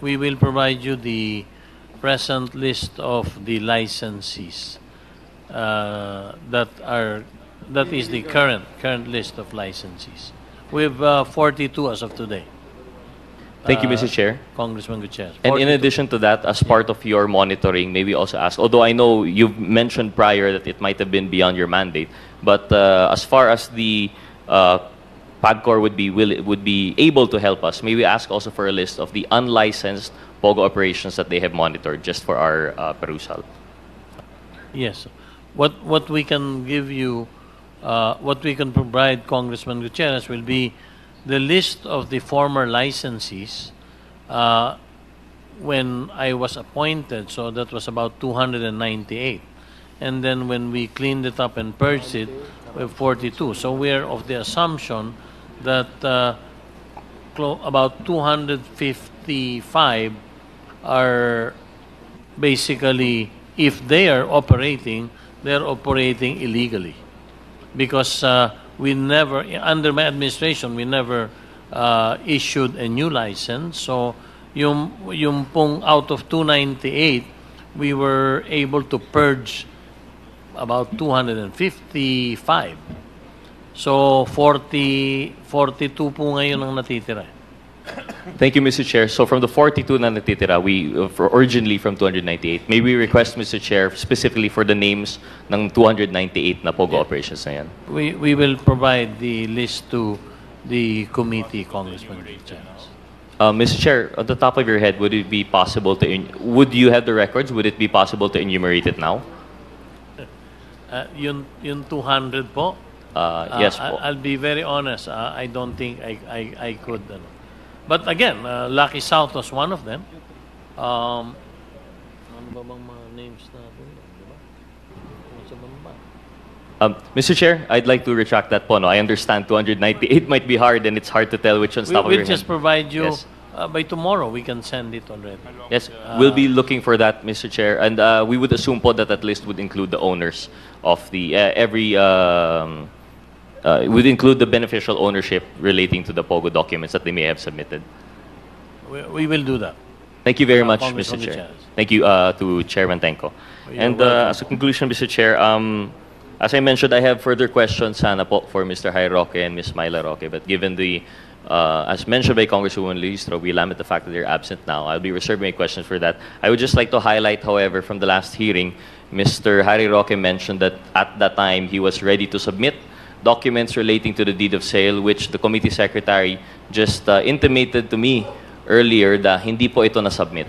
we will provide you the present list of the licensees that is the current list of licensees. We have 42 as of today. Thank you, Mr. Chair. Congressman Gutierrez. And in 42. addition to that, as part of your monitoring, maybe also ask, although I know you've mentioned prior that it might have been beyond your mandate, but as far as the PAGCOR would be able to help us, may we ask also for a list of the unlicensed POGO operations that they have monitored, just for our perusal? Yes. What we can give you, what we can provide Congressman Gutierrez will be the list of the former licensees when I was appointed. So that was about 298. And then when we cleaned it up and purged it, we have 42. So we are of the assumption that about 255 are basically, if they are operating, they're operating illegally. Because we never, under my administration, we never issued a new license. So yung pong out of 298, we were able to purge about 255. So 42 po ngayon ang natitira. Thank you, Mr. Chair. So from the 42 na natitira, originally from 298, may we request, Mr. Chair, specifically for the names ng 298 na POGO operations na yan? We will provide the list to the committee, Congressman Gutierrez. Mr. Chair, on the top of your head, would it be possible to, would you have the records? Would it be possible to enumerate it now? Yung 200 po? Yes po. I'll be very honest. I don't think I could. But again, Lucky South was one of them. Ano ba bang mga names natin? Diba? Sa bamba. Mr. Chair, I'd like to retract that po. No? I understand 298 might be hard and it's hard to tell which one's top of your We'll head. just provide you, Yes. by tomorrow, we can send it already. Yes, we'll be looking for that, Mr. Chair. And we would assume po that that list would include the owners of the, would include the beneficial ownership relating to the POGO documents that they may have submitted. We will do that. Thank you very much, Congressman Mr. Chair. Gutierrez. Thank you to Chairman Tenko. And as a conclusion, Mr. Chair, as I mentioned, I have further questions sana po for Mr. Jairo Roque and Ms. Myla Roque. But given the, as mentioned by Congresswoman Listro, we lament the fact that they're absent now. I'll be reserving my questions for that. I would just like to highlight, however, from the last hearing, Mr. Jairo Roque mentioned that at that time he was ready to submit documents relating to the deed of sale, which the committee secretary just intimated to me earlier that hindi po ito na-submit.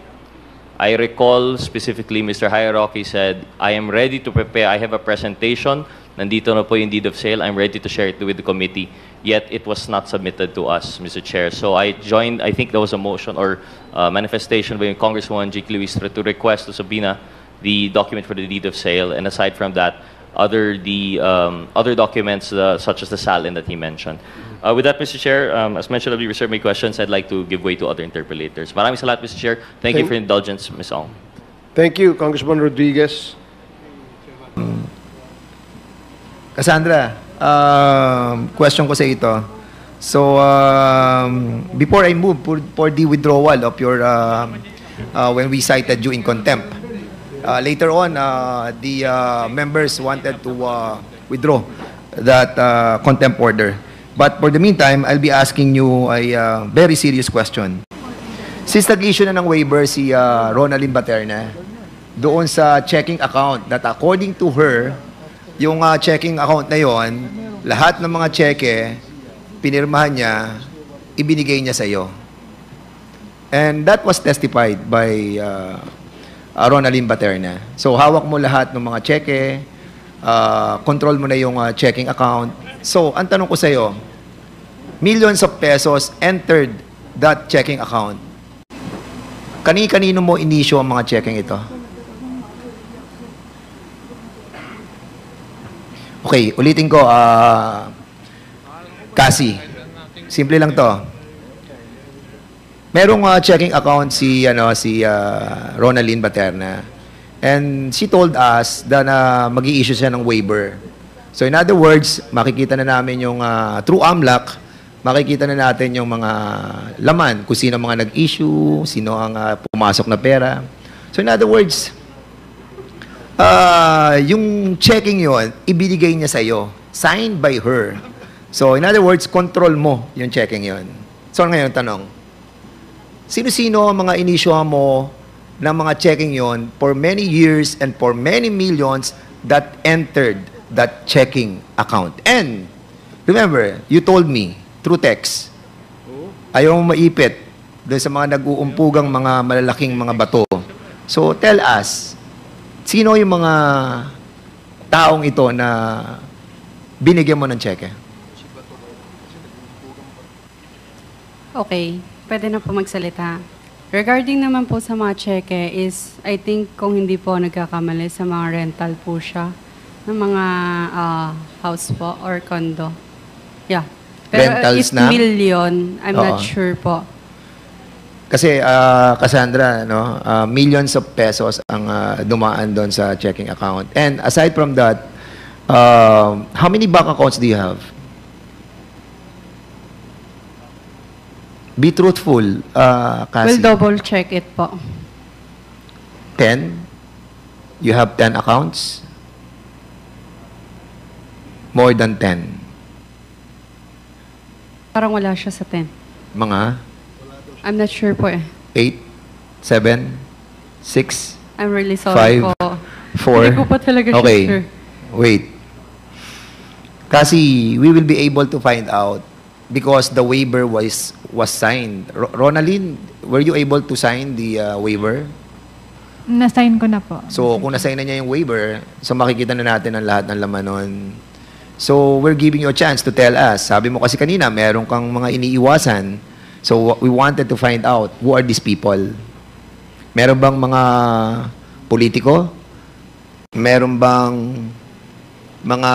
I recall specifically, Mr. Jairo Roque said, I am ready to prepare, I have a presentation, nandito na po yung deed of sale, I'm ready to share it with the committee, yet it was not submitted to us, Mr. Chair. So I joined, I think there was a motion or manifestation by Congresswoman Jake Luistra to request to subpoena the document for the deed of sale, and aside from that, other documents such as the SALIN that he mentioned. With that, Mr. Chair, as mentioned, I'll be reserving my questions. I'd like to give way to other interpellators. Maraming salamat, Mr. Chair. Thank you for your indulgence, Ms. Ong. Thank you, Congressman Rodriguez. Cassandra, question ko sa ito. So, before I move for the withdrawal of your, when we cited you in contempt, later on, the members wanted to withdraw that contempt order. But for the meantime, I'll be asking you a very serious question. Since nag-issue na ng waiver si Ronaldin Baterna doon sa checking account that according to her, yung checking account na yon, lahat ng mga cheque, pinirmahan niya, ibinigay niya sa iyo. And that was testified by Ronaldin Baterna. So, hawak mo lahat ng mga cheque, control mo na yung checking account. So, ang tanong ko sa iyo, millions of pesos entered that checking account. Kani-kanino mo inisyo ang mga checking ito? Okay, ulitin ko, Cassie, simple lang to. Merong checking account si Ronaldin Baterna. And she told us that mag-i-issue siya ng waiver. So in other words, makikita na namin yung through AMLAC, makikita na natin yung mga laman, kung sino mga nag-issue, sino ang pumasok na pera. So in other words, yung checking yon, ibinigay niya sa iyo, signed by her. So in other words, control mo yung checking yon. So ngayon tanong, sino-sino ang mga inisyuhan mo ng mga checking yon for many years and for many millions that entered that checking account. And remember, you told me through text, ayaw mo maipit doon sa mga nag-uumpugang mga malalaking mga bato. So tell us, sino yung mga taong ito na binigyan mo ng cheque? Okay, pwede na po magsalita. Regarding naman po sa mga cheque is, I think kung hindi po nagkakamali sa mga rental po siya, ng mga house po or condo. Yeah. Pero Rentals if na? million, I'm Oo. not sure po. Kasi, Cassandra, no, millions of pesos ang dumaan doon sa checking account. And aside from that, how many bank accounts do you have? Be truthful, Cassie. We'll double check it po. 10? You have 10 accounts? More than 10? Parang wala siya sa 10. Mga I'm not sure po eh. 8? 7? 6? I'm really sorry 5? po. 4? Hindi ko pa talaga Okay. sure. Wait. Kasi we will be able to find out because the waiver was signed. Ronaldin, were you able to sign the waiver? Na-sign ko na po. So, kung na-sign na niya yung waiver, so makikita na natin ang lahat ng laman nun. So, we're giving you a chance to tell us. Sabi mo kasi kanina, meron kang mga iniiwasan. So, we wanted to find out who are these people. Meron bang mga politiko? Meron bang mga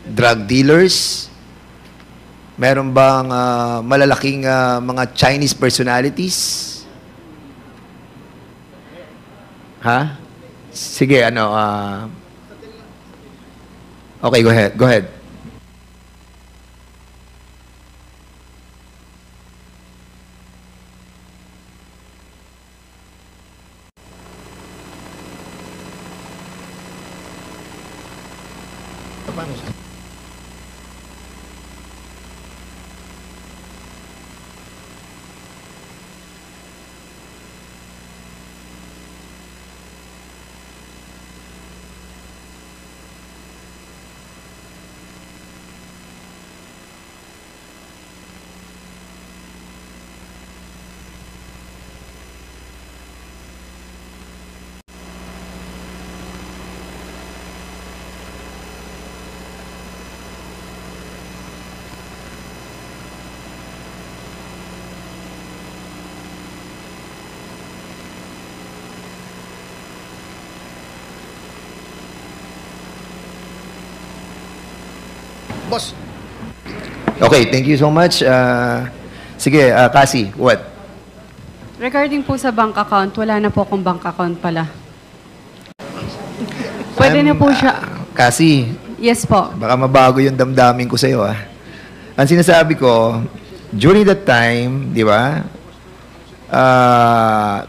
drug dealers? Meron bang malalaking mga Chinese personalities? Ha? Sige, ano, okay, go ahead. Go ahead. Boss, Okay, thank you so much. Sige, Cassie, what? Regarding po sa bank account, wala na po akong bank account pala. Pwede na po siya. Cassie, Yes po. baka mabago yung damdamin ko sa'yo, ah. Ang sinasabi ko, during that time, di ba,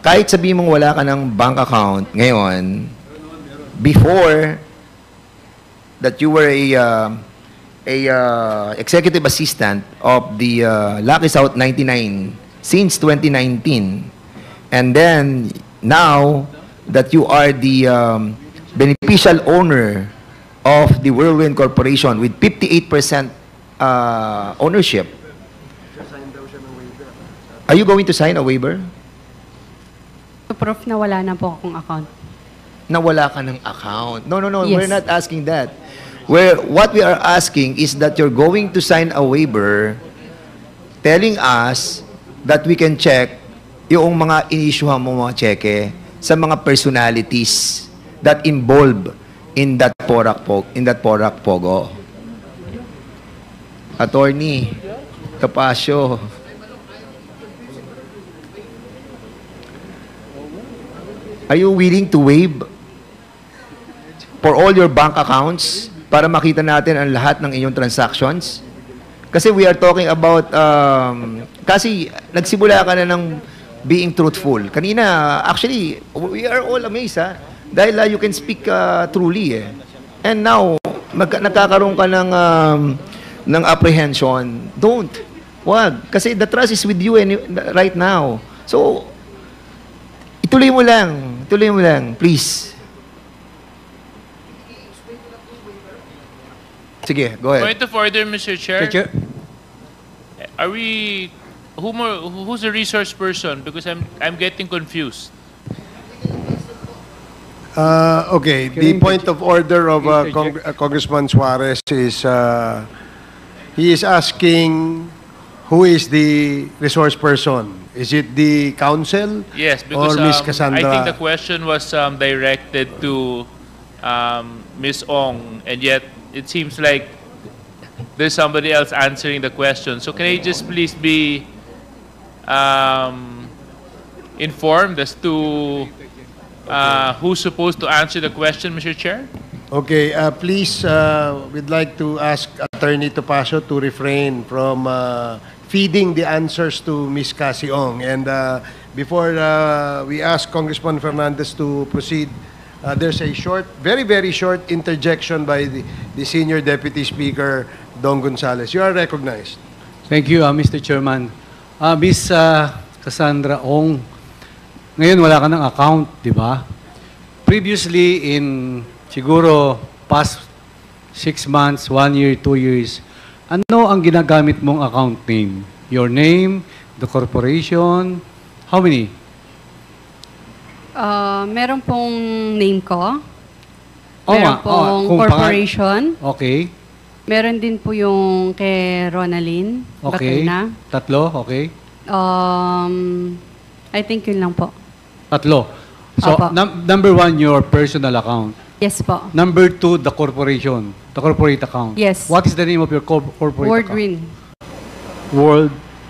kahit sabihin mong wala ka ng bank account ngayon, before that you were a executive assistant of the Lucky South 99 since 2019, and then now that you are the beneficial owner of the Whirlwind Corporation with 58% ownership, are you going to sign a waiver? To proof na wala na po akong account. Na wala ka ng account. No, Yes. we're not asking that. What we are asking is that you're going to sign a waiver telling us that we can check yung mga inisyuhan mo mga cheque sa mga personalities that involved in that Porac Pogo. Attorney Capasio. Are you willing to waive for all your bank accounts para makita natin ang lahat ng inyong transactions? Kasi we are talking about, kasi nagsimula ka na ng being truthful. Kanina, actually, we are all amazed, ha? Dahil you can speak truly, eh. And now, nagkakaroon ka ng ng apprehension. Don't. Wag. Kasi the trust is with you right now. So, ituloy mo lang. Ituloy mo lang. Please. Sige, go ahead. Point of order, Mr. Chair. Are we... Who's the resource person? Because I'm getting confused. Okay, the point of order of Congressman Suarez is he is asking who is the resource person. Is it the council? Yes, because or Ms. Cassandra? I think the question was directed to Ms. Ong, and yet it seems like there's somebody else answering the question. So can I just please be informed as to who's supposed to answer the question, Mr. Chair? Okay, please, we'd like to ask Attorney Topacio to refrain from feeding the answers to Ms. Cassie Ong. And before we ask Congressman Fernandez to proceed, there's a short, very, very short interjection by the Senior Deputy Speaker, Don Gonzales. You are recognized. Thank you, Mr. Chairman. Ms. Cassandra Ong, ngayon wala ka ng account, di ba? Previously, in siguro past 6 months, 1 year, 2 years, ano ang ginagamit mong account name? Your name, the corporation, how many? Meron pong name ko. Oo Meron nga, pong kung corporation. Okay. Meron din po yung kay Ronaldin. Okay. Baterna. Tatlo, okay. I think yun lang po. Tatlo. So, Opo. number 1, your personal account. Yes po. Number 2, the corporation, the corporate account. Yes. What is the name of your corporate account? Wordwin.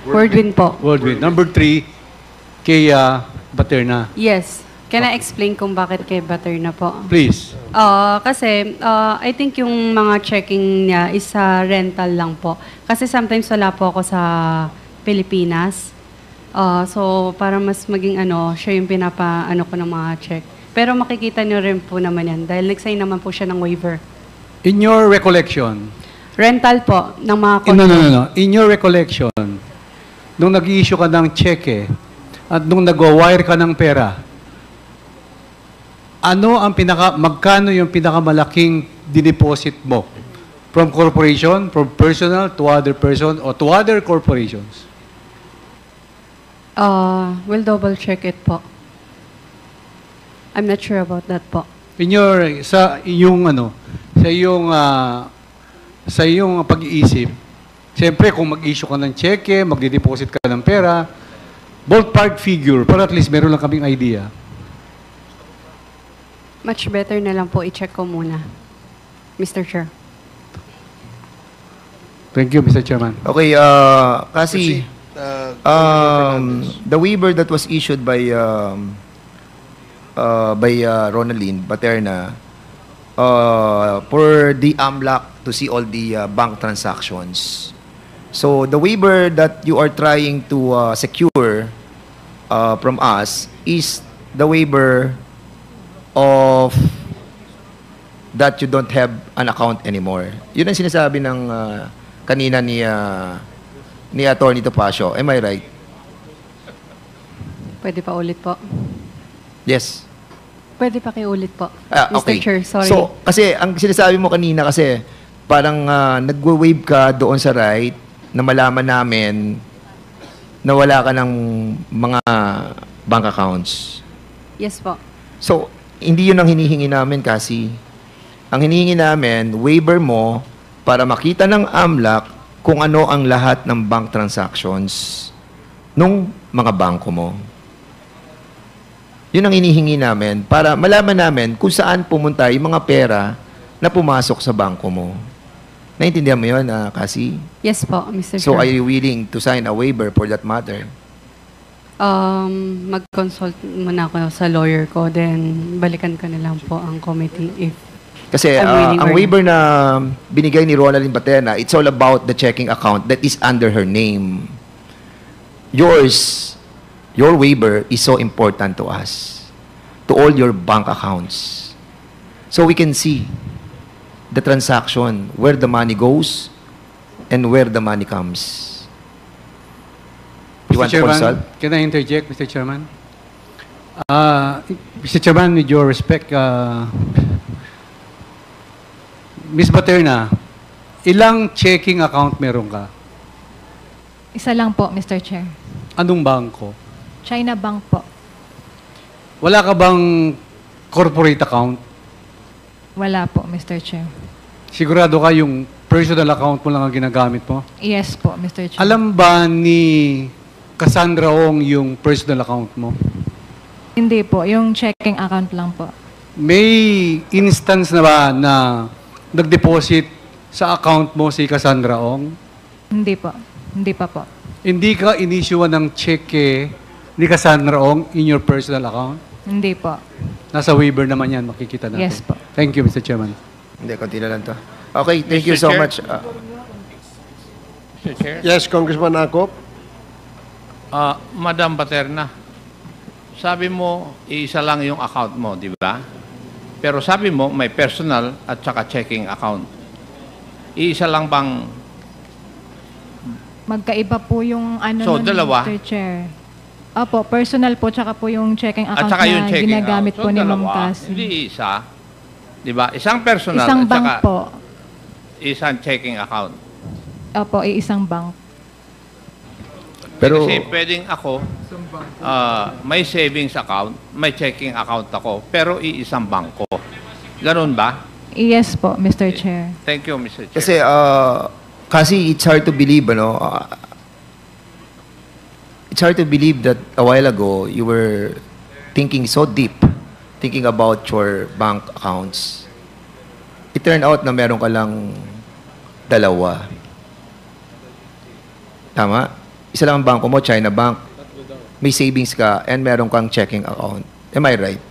Wordwin po. Wordwin. Number 3, kay Baterna. Yes. Can I explain kung bakit kay Baterna po? Please. Kasi I think yung mga checking niya is sa rental lang po. Kasi sometimes wala po ako sa Pilipinas. So, para mas maging siya yung pinapa-ano ko ng mga check. Pero makikita niyo rin po naman yan dahil nag-sign naman po siya ng waiver. In your recollection? Rental po ng mga No. In your recollection, nung nag-i-issue ka ng cheque at nung nag-wire ka ng pera, magkano yung pinakamalaking dineposit mo? From corporation, from personal to other person, or to other corporations? We'll double check it po. I'm not sure about that po. Sa iyong pag-iisip, siyempre kung mag-issue ka ng cheque, magde-deposit ka ng pera, ballpark figure, para at least meron lang kaming idea. Much better na lang po i-check ko muna, Mr. Chair. Thank you, Mr. Chairman. Okay, kasi the waiver that was issued by Ronaldin Baterna for the AMLAC to see all the bank transactions. So the waiver that you are trying to secure from us is the waiver of that you don't have an account anymore. Yun ang sinasabi ng kanina ni Attorney Topacio. Am I right? Pwede pa ulit po. Yes. Pwede pa kayo ulit po. Okay. Mr. Chair, sorry. So, kasi ang sinasabi mo kanina kasi parang nagwa-wave ka doon sa right na malaman namin na wala ka ng mga bank accounts. Yes po. So, hindi yun ang hinihingi namin kasi. Ang hinihingi namin, waiver mo para makita ng AMLAC kung ano ang lahat ng bank transactions nung mga bangko mo. Yun ang hinihingi namin para malaman namin kung saan pumunta yung mga pera na pumasok sa bangko mo. Naintindihan mo yun, Cassie? Yes po, Mr. So, Chair. are you willing to sign a waiver for that matter? Mag-consult muna ako sa lawyer ko, then balikan ko na lang po ang committee if kasi ang waiver na binigay ni Ronaldin Baterna, it's all about the checking account that is under her name. Your waiver is so important to us, to all your bank accounts. So we can see the transaction, where the money goes, and where the money comes. You want to Chairman, consult? can I interject, Mr. Chairman? Mr. Chairman, with your respect, Ms. Baterna, ilang checking account meron ka? Isa lang po, Mr. Chair. Anong bangko? China Bank po. Wala ka bang corporate account? Wala po, Mr. Chair. Sigurado ka yung personal account mo lang ang ginagamit mo? Yes po, Mr. Chair. Alam ba ni Cassandra Ong yung personal account mo? Hindi po, yung checking account lang po. May instance na ba na nag-deposit sa account mo si Cassandra Ong? Hindi po. Hindi pa po. Hindi ka inisyuan ng cheque ni Cassandra Ong in your personal account? Hindi po. Nasa waiver naman yan, makikita natin. Yes po. Thank you, Mr. Chairman. Hindi, konti na lang to. Okay, thank you Mr. so Chair? much. Mr. Chair? Yes, Congressman Akop. Madam Baterna, sabi mo, iisa lang yung account mo, di ba? Pero sabi mo, may personal at saka checking account. Iisa lang bang... Magkaiba po yung ano So, nun, dalawa? Mr. Chair. Opo, personal po, tsaka po yung checking At account saka yung na checking ginagamit account. po ni Ma'am dalawa, Cassie. hindi isa. Di ba? Isang personal Isang at bank saka po. isang checking account. Opo, isang bank. Pero, Kasi pwedeng ako, may savings account, may checking account ako, pero iisang bangko. Ganun ba? Yes po, Mr. Chair. Thank you, Mr. Chair. kasi it's hard to believe, it's hard to believe that a while ago, you were thinking so deep, thinking about your bank accounts. It turned out na meron ka lang dalawa. Tama? Isa lang ang bangko mo, China Bank. May savings ka and meron kang checking account. Am I right?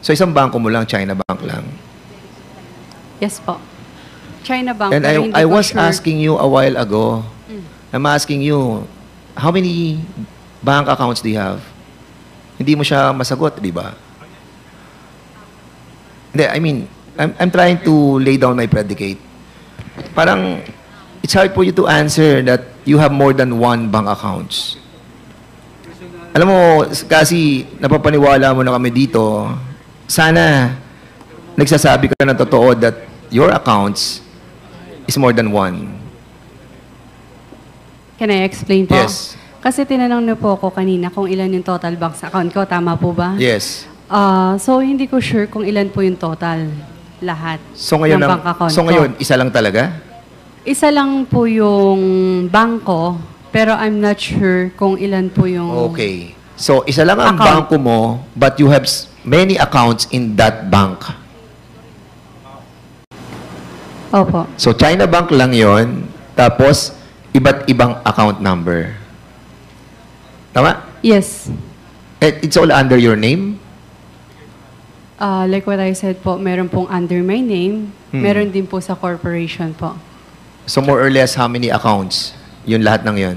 So isang bangko mo lang, China Bank lang. Yes po. China Bank. And pero hindi I ko was sure. asking you a while ago, I'm asking you, how many bank accounts do you have? Hindi mo siya masagot, di ba? Hindi, I mean, I'm trying to lay down my predicate. Parang, it's hard for you to answer that you have more than one bank accounts. Alam mo, kasi napapaniwala mo na kami dito, sana nagsasabi ka na totoo that your accounts is more than one. Can I explain po? Yes. Kasi tinanong na po ako kanina kung ilan yung total banks account ko. Tama po ba? Yes. So, hindi ko sure kung ilan po yung total. Lahat. So ngayon, ng bank account ko. isa lang talaga? Isa lang po yung bangko, pero I'm not sure kung ilan po yung... Okay. So, isa lang ang Account. bangko mo, but you have many accounts in that bank. Opo. So, China Bank lang yon, tapos iba't ibang account number. Tama? Yes. It's all under your name? Like what I said po, meron pong under my name, meron din po sa corporation po. So, more or less, how many accounts? Yun lahat ng yun.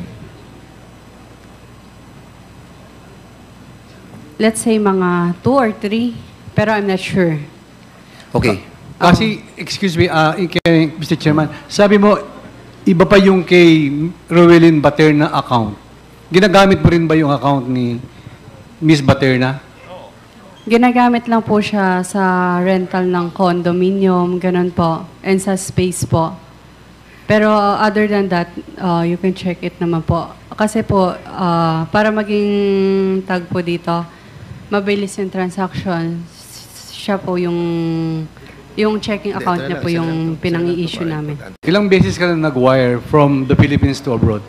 Let's say mga 2 or 3, pero I'm not sure. Okay. Kasi, excuse me, Mr. Chairman, sabi mo, iba pa yung kay Rowelyn Baterna account. Ginagamit mo rin ba yung account ni Miss Baterna? Ginagamit lang po siya sa rental ng condominium, ganun po, and sa space po. Pero other than that, you can check it naman po. Kasi po, para maging tag po dito, mabilis yung transaction, siya po yung checking account niya po yung pinang-i-issue namin. Ilang beses ka na nag-wire from the Philippines to abroad?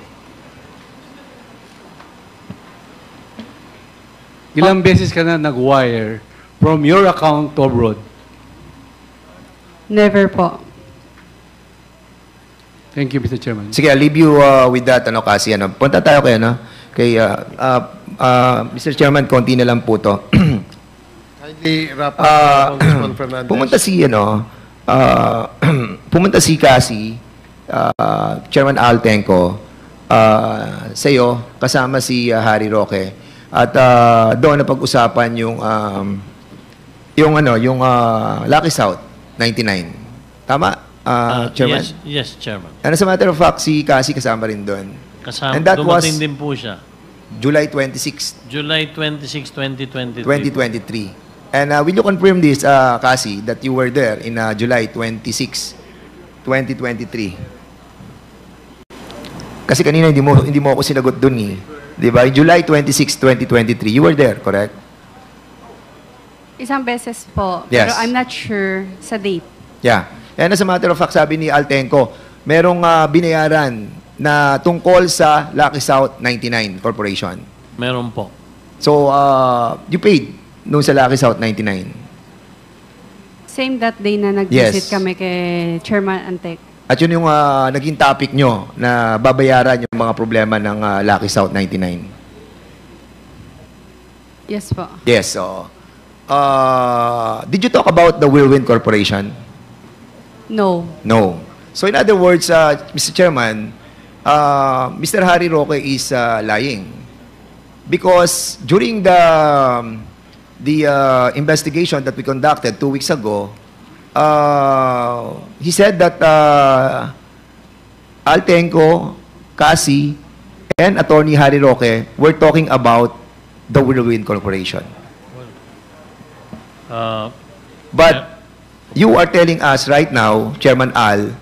Ilang beses ka na nag-wire from your account to abroad? Never po. Thank you, Mr. Chairman. Sige, I'll leave you with that, kasi punta tayo kay Mr. Chairman, konti na lang po to. Kindly wrap up, Congressman Fernandez. Pumunta si Cassie, Chairman Altenco, sa iyo, kasama si Harry Roque, at doon na pag-usapan yung Lucky South 99. Tama? Chairman? Yes, Chairman. And as a matter of fact, si Cassie kasama rin doon. Kasama, And that was dumating din po siya. July 26, July 26, 2023. 2023. And will you confirm this, Cassie, that you were there in July 26, 2023? Kasi kanina hindi mo ako sinagot doon eh. Di ba? July 26, 2023, you were there, correct? Isang beses po, Yes. pero I'm not sure sa date. Yeah. And as a matter of fact, sabi ni Altenco, merong binayaran na tungkol sa Lucky South 99 Corporation. Meron po. So, you paid noon sa Lucky South 99. Same that day na nag-visit Yes. kami kay Chairman Antek. At yun yung naging topic nyo na babayaran yung mga problema ng Lucky South 99. Yes po. Yes, so... did you talk about the Whirlwind Corporation? No. No. So in other words, Mr. Chairman, Mr. Harry Roque is lying. Because during the investigation that we conducted 2 weeks ago, he said that Altenco, Cassie, and Attorney Harry Roque were talking about the Whirlwind Corporation. But you are telling us right now, Chairman Al,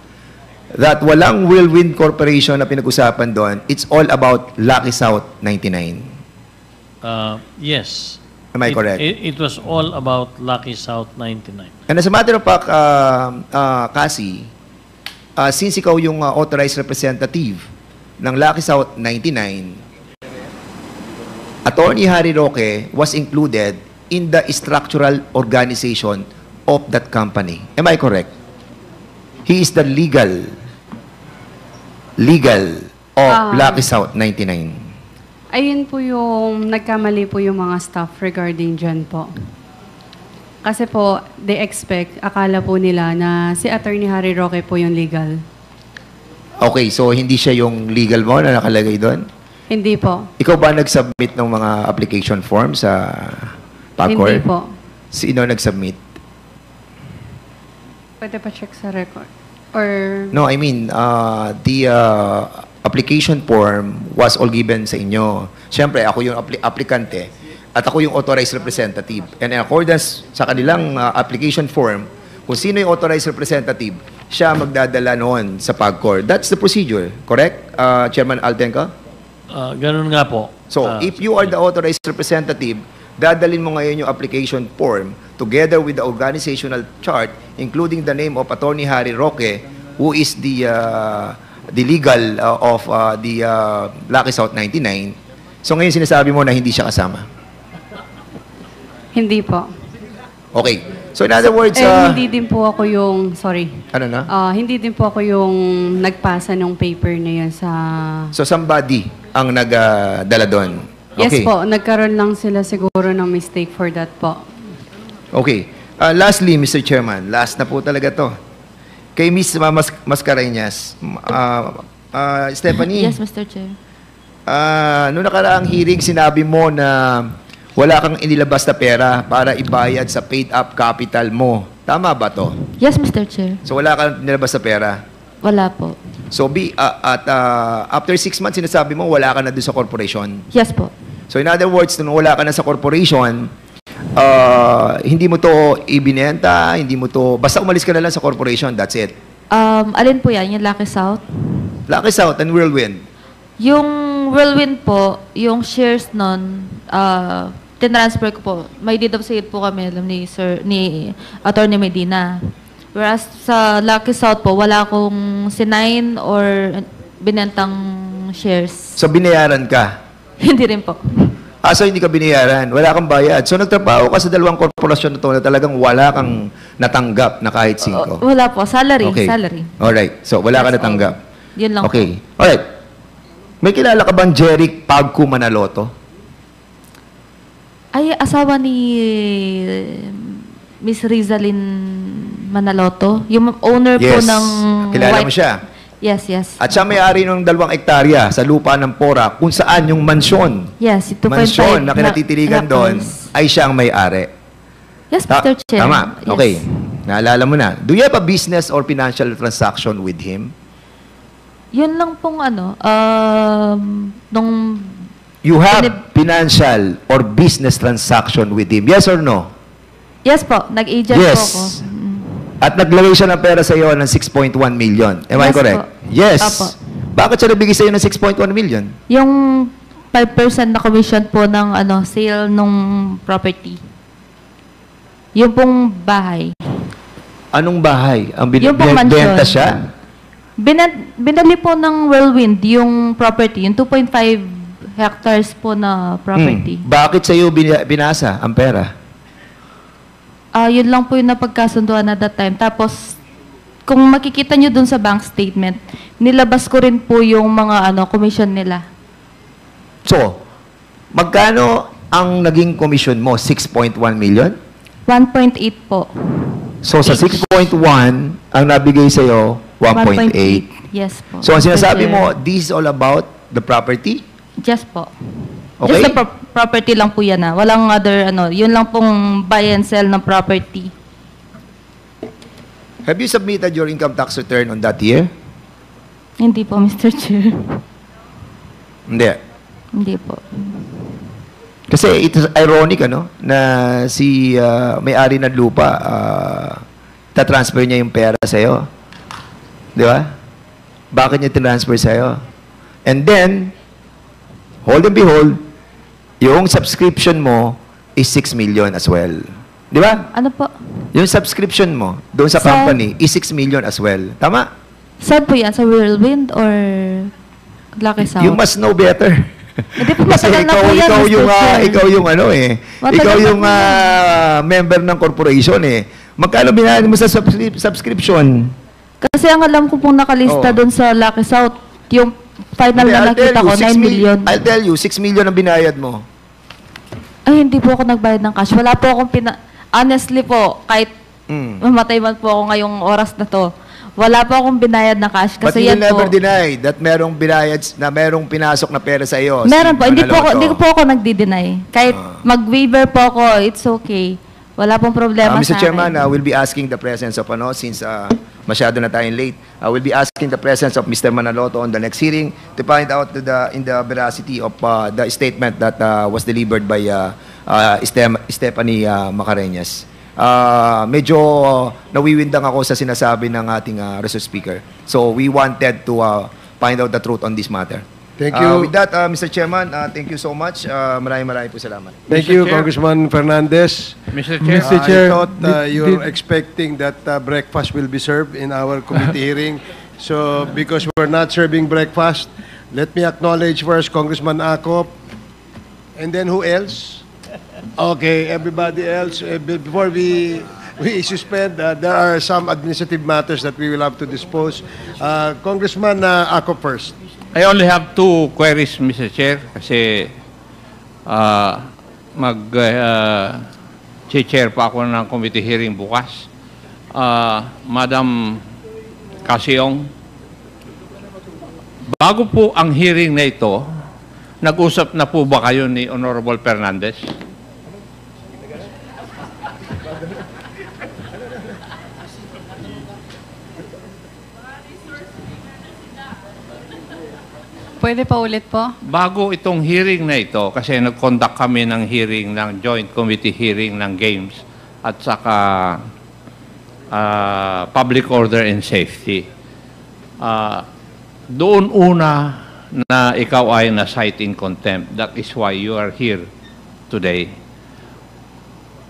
that walang Whirlwind Corporation na pinag-usapan doon. It's all about Lucky South 99. Yes. Am I correct? It was all about Lucky South 99. And as a matter of fact, Cassie, since ikaw yung authorized representative ng Lucky South 99, Attorney Harry Roque was included in the structural organization of that company. Am I correct? He is the legal of Lucky South 99. Ayun po yung nagkamali po yung mga staff regarding dyan po. Kasi po, they expect, akala po nila na si Attorney Harry Roque po yung legal. Okay, so hindi siya yung legal mo na nakalagay doon? Hindi po. Ikaw ba nag-submit ng mga application form sa PAGCOR? Hindi po. Sino nag-submit? Pwede pa check sa record. Or... No, I mean, the application form was all given sa inyo. Siyempre, ako yung aplikante at ako yung authorized representative. And in accordance sa kanilang application form, kung sino yung authorized representative, siya magdadala noon sa PAGCOR. That's the procedure, correct, Chairman Altenco? Ganun nga po. So, if you are the authorized representative, dadalin mo ngayon yung application form together with the organizational chart, including the name of Attorney Harry Roque, who is the legal of the Lucky South 99. So, ngayon sinasabi mo na hindi siya kasama. Hindi po. Okay. So, in other words... hindi din po ako yung... Sorry. Ano na? Hindi din po ako yung nagpasa ng paper na yun sa... So, somebody ang nagdala doon? Yes Okay. po. Nagkaroon lang sila siguro ng mistake for that po. Okay. Lastly, Mr. Chairman, last na po talaga to. Kay Ms. Mascareñas, Stephanie. Yes, Mr. Chair. Noong nakaraang hearing, sinabi mo na wala kang inilabas na pera para ibayad sa paid-up capital mo. Tama ba to? Yes, Mr. Chair. So wala kang inilabas na pera? Wala po. So after 6 months, sinasabi mo wala ka na doon sa corporation? Yes po. So in other words, nung wala ka na sa corporation, hindi mo to ibinenta, hindi mo to... Basta umalis ka na lang sa corporation, that's it. Alin po yan? Yung Lucky South? Lucky South and Whirlwind. Yung Whirlwind po, yung shares nun, tinransfer ko po. May deed of sale po kami, alam ni Attorney Medina. Whereas sa Lucky South po, wala akong sinign or binentang shares. So binayaran ka? Hindi rin po. So hindi ka binayaran, wala kang bayad. So nagtrabaho ka sa dalawang korporasyon na to na talagang wala kang natanggap na kahit 5. Wala po. Salary. Okay. Salary. Alright. So wala ka natanggap. Yun lang Okay. po. Alright. May kilala ka bang Jeric Pagco Manaloto? Ay, asawa ni Miss Rizalyn Manaloto. Yung owner po ng... Kilala mo siya? Yes, yes. At siya may-ari ng 2 hektarya sa lupa ng Pora kung saan yung mansyon. Yes, 2.5 mansyon na kinatitiligan doon ay siya ang may-ari. Yes, Mr. Chair. Tama. Okay. Yes. Naalala mo na. Do you have a business or financial transaction with him? Yun lang pong nung... You have financial or business transaction with him. Yes or no? Yes po, nag-agent Yes. po ako. At naglagay siya ng pera sa iyo ng 6.1 million. Am I Yes correct? po. Yes. Apo. Bakit siya nabigay sa iyo ng 6.1 million? Yung 5% na commission po ng sale nung property. Yung pong bahay. Anong bahay? Ang Yung pong mansion. binenta siya? Binali po ng Whirlwind yung property, yung 2.5 hectares po na property. Bakit sa iyo binasa ang pera? Yun lang po yung napagkasunduan at that time. Tapos, kung makikita nyo dun sa bank statement, nilabas ko rin po yung mga commission nila. So, magkano ang naging commission mo? 6.1 million? 1.8 po. So, sa 6.1, ang nabigay sa iyo, 1.8. Yes po. So, ang Mr. sinasabi Chair. mo, this is all about the property? Yes po. Okay? Just the property lang po yan Walang other yun lang pong buy and sell ng property. Have you submitted your income tax return on that year? Hindi po, Mr. Chair. Hindi. Hindi po. Kasi it is ironic, na si may-ari ng lupa, tatransfer niya yung pera sa'yo. Di ba? Bakit niya transfer sa'yo? And then, hold and behold, yung subscription mo is 6 million as well. Di ba? Ano po? Yung subscription mo doon sa company is 6 million as well. Tama? Saan po yan? Sa Whirlwind or Lucky South? You must know better. Hindi po, Kasi matagal na po yan, ikaw Mr. yung Chair. ikaw yung Matagal ikaw na yung po yan. member ng corporation Magkano binayad mo sa subscription? Kasi ang alam ko pong nakalista doon sa Lucky South, yung final na nakita ko, 9 million. I'll tell you, 6 million ang binayad mo. Ay, hindi po ako nagbayad ng cash. Wala po akong honestly po, kahit mamatay man po ako ngayong oras na to, wala po akong binayad na cash. But Kasi you yan never po. deny that merong binayad, na merong pinasok na pera sa iyo. Meron po. Hindi Manaloto. po ako nagdi-deny. Kahit mag-waiver po ako, it's okay. Wala pong problema Mr. sa Chairman, akin. we'll be asking the presence of, since masyado na tayong late, we'll be asking the presence of Mr. Manaloto on the next hearing to find out in the veracity of the statement that was delivered by Stephanie Macareñas. Medyo nawiwindang ako sa sinasabi ng ating resource speaker. So we wanted to find out the truth on this matter. Thank you. With that, Mr. Chairman, thank you so much. Maraming po salamat. Thank you, Congressman Fernandez. Mr. Chair. Mr. Chair, I thought you're expecting that breakfast will be served in our committee hearing. So, because we're not serving breakfast, let me acknowledge first Congressman Acop. And then who else? Okay, everybody else. Before we suspend, there are some administrative matters that we will have to dispose. Congressman Acop first. I only have two queries, Mr. Chair, kasi chair pa ako ng committee hearing bukas. Madam Casiong, bago po ang hearing na ito, nag-usap na po ba kayo ni Honorable Fernandez? Pwede pa ulit po? Bago itong hearing na ito, kasi nag-conduct kami ng hearing, ng joint committee hearing ng Games at saka Public Order and Safety. Doon una na ikaw ay na-cite in contempt. That is why you are here today.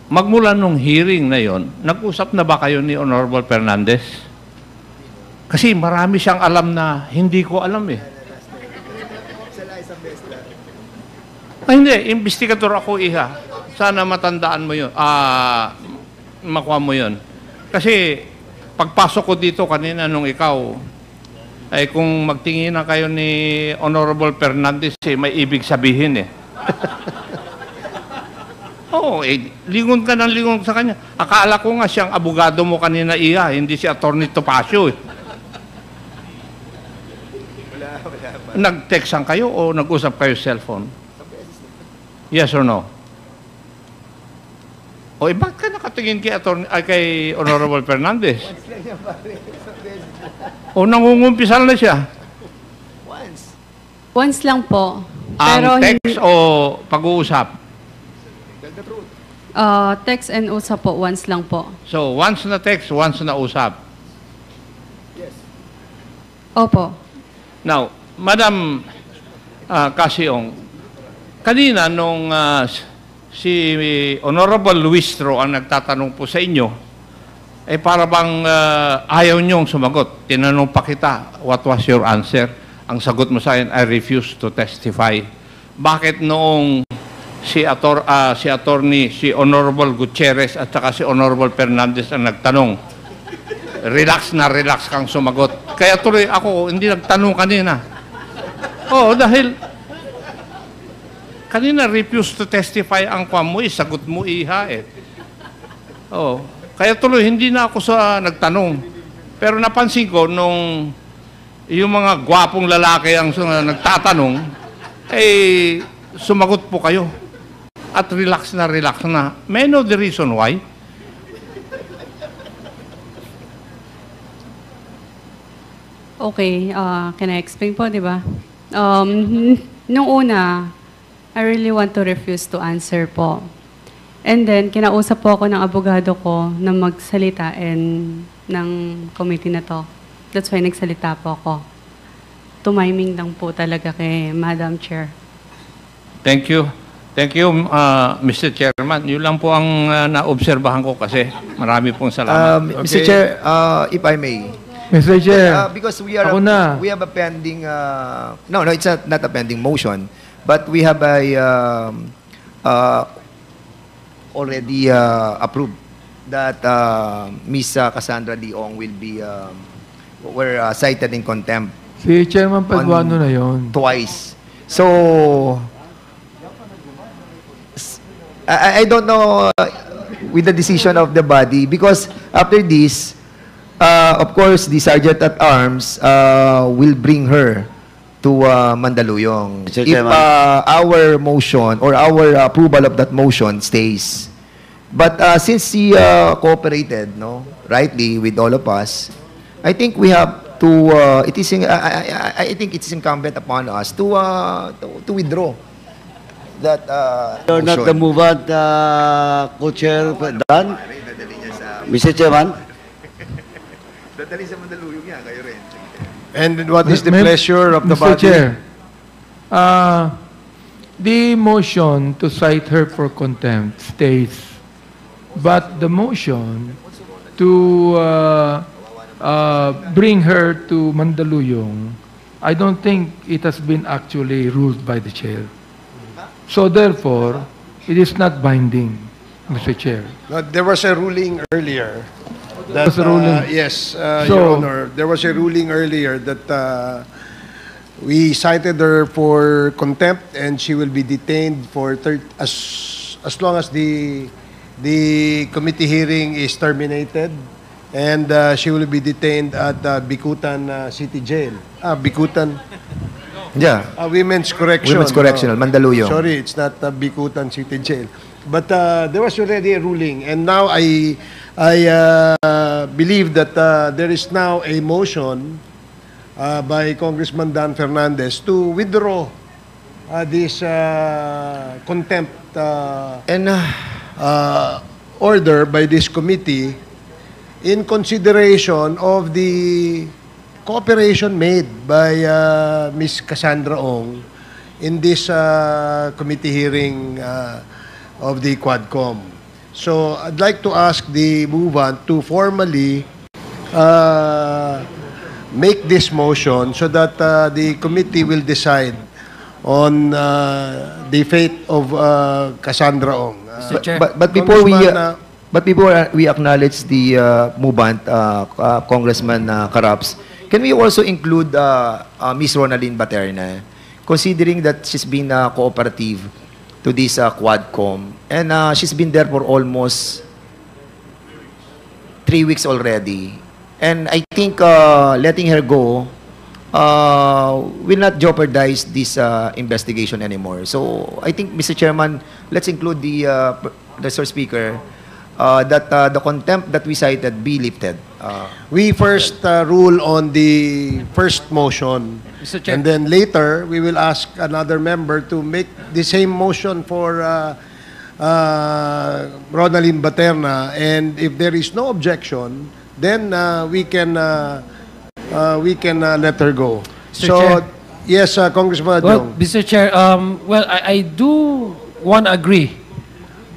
Magmula nung hearing na yon, nag-usap na ba kayo ni Honorable Fernandez? Kasi marami siyang alam na hindi ko alam Ay, hindi. Investigator ako, iha. Sana matandaan mo yun. Makuha mo yun. Kasi, pagpasok ko dito kanina nung ikaw, ay kung magtingin na kayo ni Honorable Fernandez, may ibig sabihin Oo, lingon ka ng lingon sa kanya. Akala ko nga siyang abogado mo kanina, iha. Hindi si Attorney Topacio Nag-textan kayo o nag-usap kayo cellphone? Yes or no? O, bakit ka nakatingin kay Honorable Fernandez? O, nangungumpisal na siya? Once lang po. Ang text o pag-uusap? Text and usap po, once lang po. So, once na text, once na usap. Opo. Now, Madam Kasiong, kanina nung si Honorable Luistro ang nagtatanong po sa inyo, eh para bang ayaw niyong sumagot. Tinanong pa kita, what was your answer? Ang sagot mo sa akin, I refuse to testify. Bakit noong si Honorable Gutierrez at saka si Honorable Fernandez ang nagtanong, relax kang sumagot. Kaya tuloy ako, hindi nagtanong kanina. Oo, dahil kanina refuse to testify ang kwan mo, sagot mo iha eh. Oo. Kaya tuloy, hindi na ako nagtanong. Pero napansin ko, nung yung mga gwapong lalaki ang nagtatanong, eh, sumagot po kayo. At relax na. May I know the reason why? Okay, can I explain po, di ba? Nung una, I really want to refuse to answer po. And then, kinausap po ako ng abogado ko na magsalita ng committee na to. That's why nagsalita po ako. Tumiming lang po talaga kay Madam Chair. Thank you. Thank you, Mr. Chairman. Yun lang po ang naobserbahan ko kasi marami pong salamat. Mr. Chair, if I may. Mr. Chair, because we have a pending, no, it's not a pending motion, but we have a already approved that Ms. Cassandra Leong will be were cited in contempt. Si Chairman Paduano na yon. Twice. So, I don't know with the decision of the body because after this, of course, the Sergeant at Arms will bring her to Mandaluyong. If our motion or our approval of that motion stays. But since he cooperated, rightly with all of us, I think we have to. I think it is incumbent upon us to withdraw that. You're not the movant, co-chair, Dan? Mr. Chairman? And what is the pleasure of the Mr. body? Chair, the motion to cite her for contempt stays, but the motion to bring her to Mandaluyong, I don't think it has been actually ruled by the chair. So therefore, it is not binding, Mr. Chair. No, there was a ruling earlier. That, was a ruling. Yes, Your Honor. There was a ruling earlier that we cited her for contempt and she will be detained for as long as the committee hearing is terminated, and she will be detained at Bicutan City Jail. Bicutan. Yeah. Women's Correctional. Women's Correctional, Mandaluyong. Sorry, it's not Bicutan City Jail. But there was already a ruling, and now I believe that there is now a motion by Congressman Dan Fernandez to withdraw this contempt order by this committee in consideration of the cooperation made by Ms. Cassandra Ong in this committee hearing of the Quadcom. So I'd like to ask the movant to formally make this motion so that the committee will decide on the fate of Cassandra Ong. But before we acknowledge the movant, Congressman Caraps, can we also include Ms. Ronaline Baterna, considering that she's been cooperative to this Quadcom, and she's been there for almost 3 weeks already. And I think letting her go will not jeopardize this investigation anymore. So I think, Mr. Chairman, let's include the Sir Speaker that the contempt that we cited be lifted. We first rule on the first motion. Mr. Chair. And then later, we will ask another member to make the same motion for Ronaldin Baterna. And if there is no objection, then we can let her go. Mr. So, Chair. yes, Congressman Well, Adjong. Mr. Chair, I do want to agree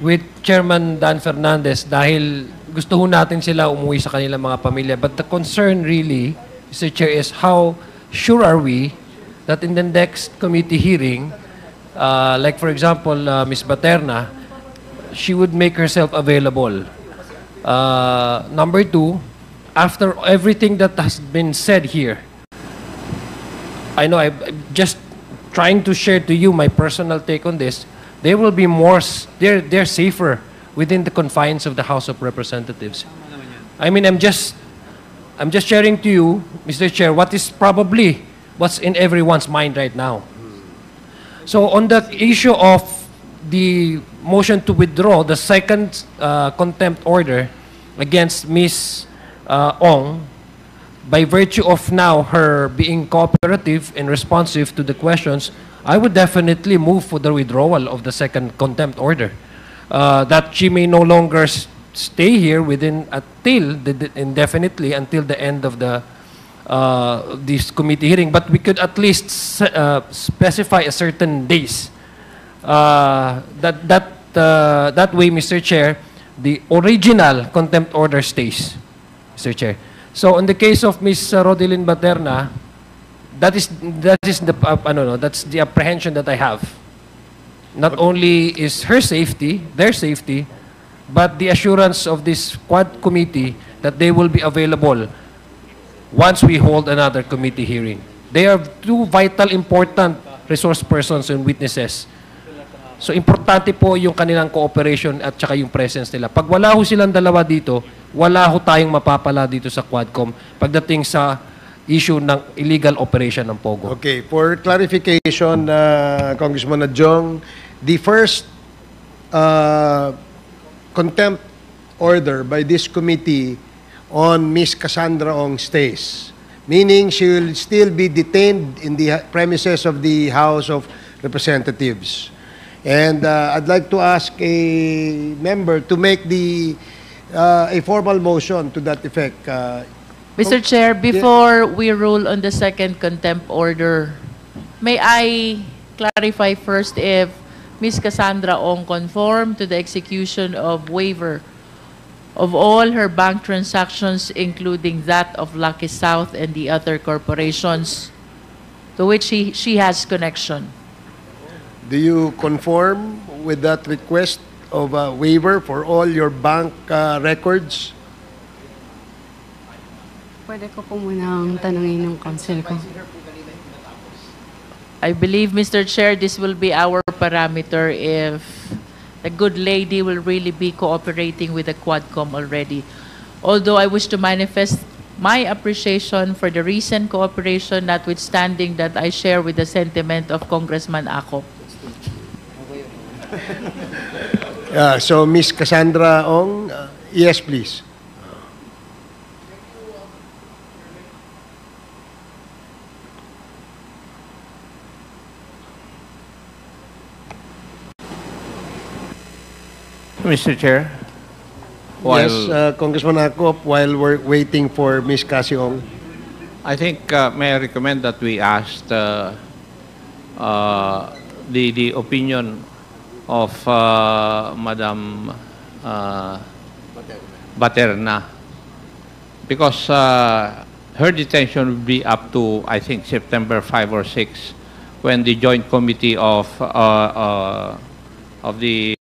with Chairman Dan Fernandez dahil gusto ho natin sila umuwi sa kanilang mga pamilya. But the concern really, Mr. Chair, is how sure are we that in the next committee hearing, like for example, Ms. Baterna, she would make herself available. Number two, after everything that has been said here, I know I'm just trying to share to you my personal take on this. They will be more, they're safer within the confines of the House of Representatives. I mean, I'm just sharing to you, Mr. Chair, what is probably what's in everyone's mind right now. So on the issue of the motion to withdraw the second contempt order against Ms. Ong, by virtue of now her being cooperative and responsive to the questions, I would definitely move for the withdrawal of the second contempt order. That she may no longer stay here indefinitely until the end of the this committee hearing. But we could at least specify a certain days. That way, Mr. Chair, the original contempt order stays, Mr. Chair. So in the case of Ms. Ronaldin Baterna, that's the apprehension that I have. Not only is her safety, their safety, but the assurance of this Quad committee that they will be available once we hold another committee hearing. They are two vital, important resource persons and witnesses. So importante po yung kanilang cooperation at saka yung presence nila. Pag wala ho silang dalawa dito, wala ho tayong mapapala dito sa Quadcom pagdating sa issue ng illegal operation ng Pogo. Okay, for clarification, Congressman Adjong, the first contempt order by this committee on Ms. Cassandra Ong stays, meaning she will still be detained in the premises of the House of Representatives. And I'd like to ask a member to make a formal motion to that effect. Mr. Chair, before we rule on the second contempt order, may I clarify first if Ms. Cassandra Ong conformed to the execution of waiver of all her bank transactions, including that of Lucky South and the other corporations to which she has connection? Do you conform with that request of a waiver for all your bank records? Pwede ko po munang tanungin ng council ko. I believe, Mr. Chair, this will be our parameter if the good lady will really be cooperating with the Quadcom already. Although I wish to manifest my appreciation for the recent cooperation, notwithstanding that I share with the sentiment of Congressman Acop. So, Ms. Cassandra Ong, yes, please. Mr. Chair, Yes, Congressman Acop, while we're waiting for Ms. Cassie Ong. I think may I recommend that we ask the opinion of Madam Baterna, because her detention will be up to, I think, September 5 or 6, when the Joint Committee of the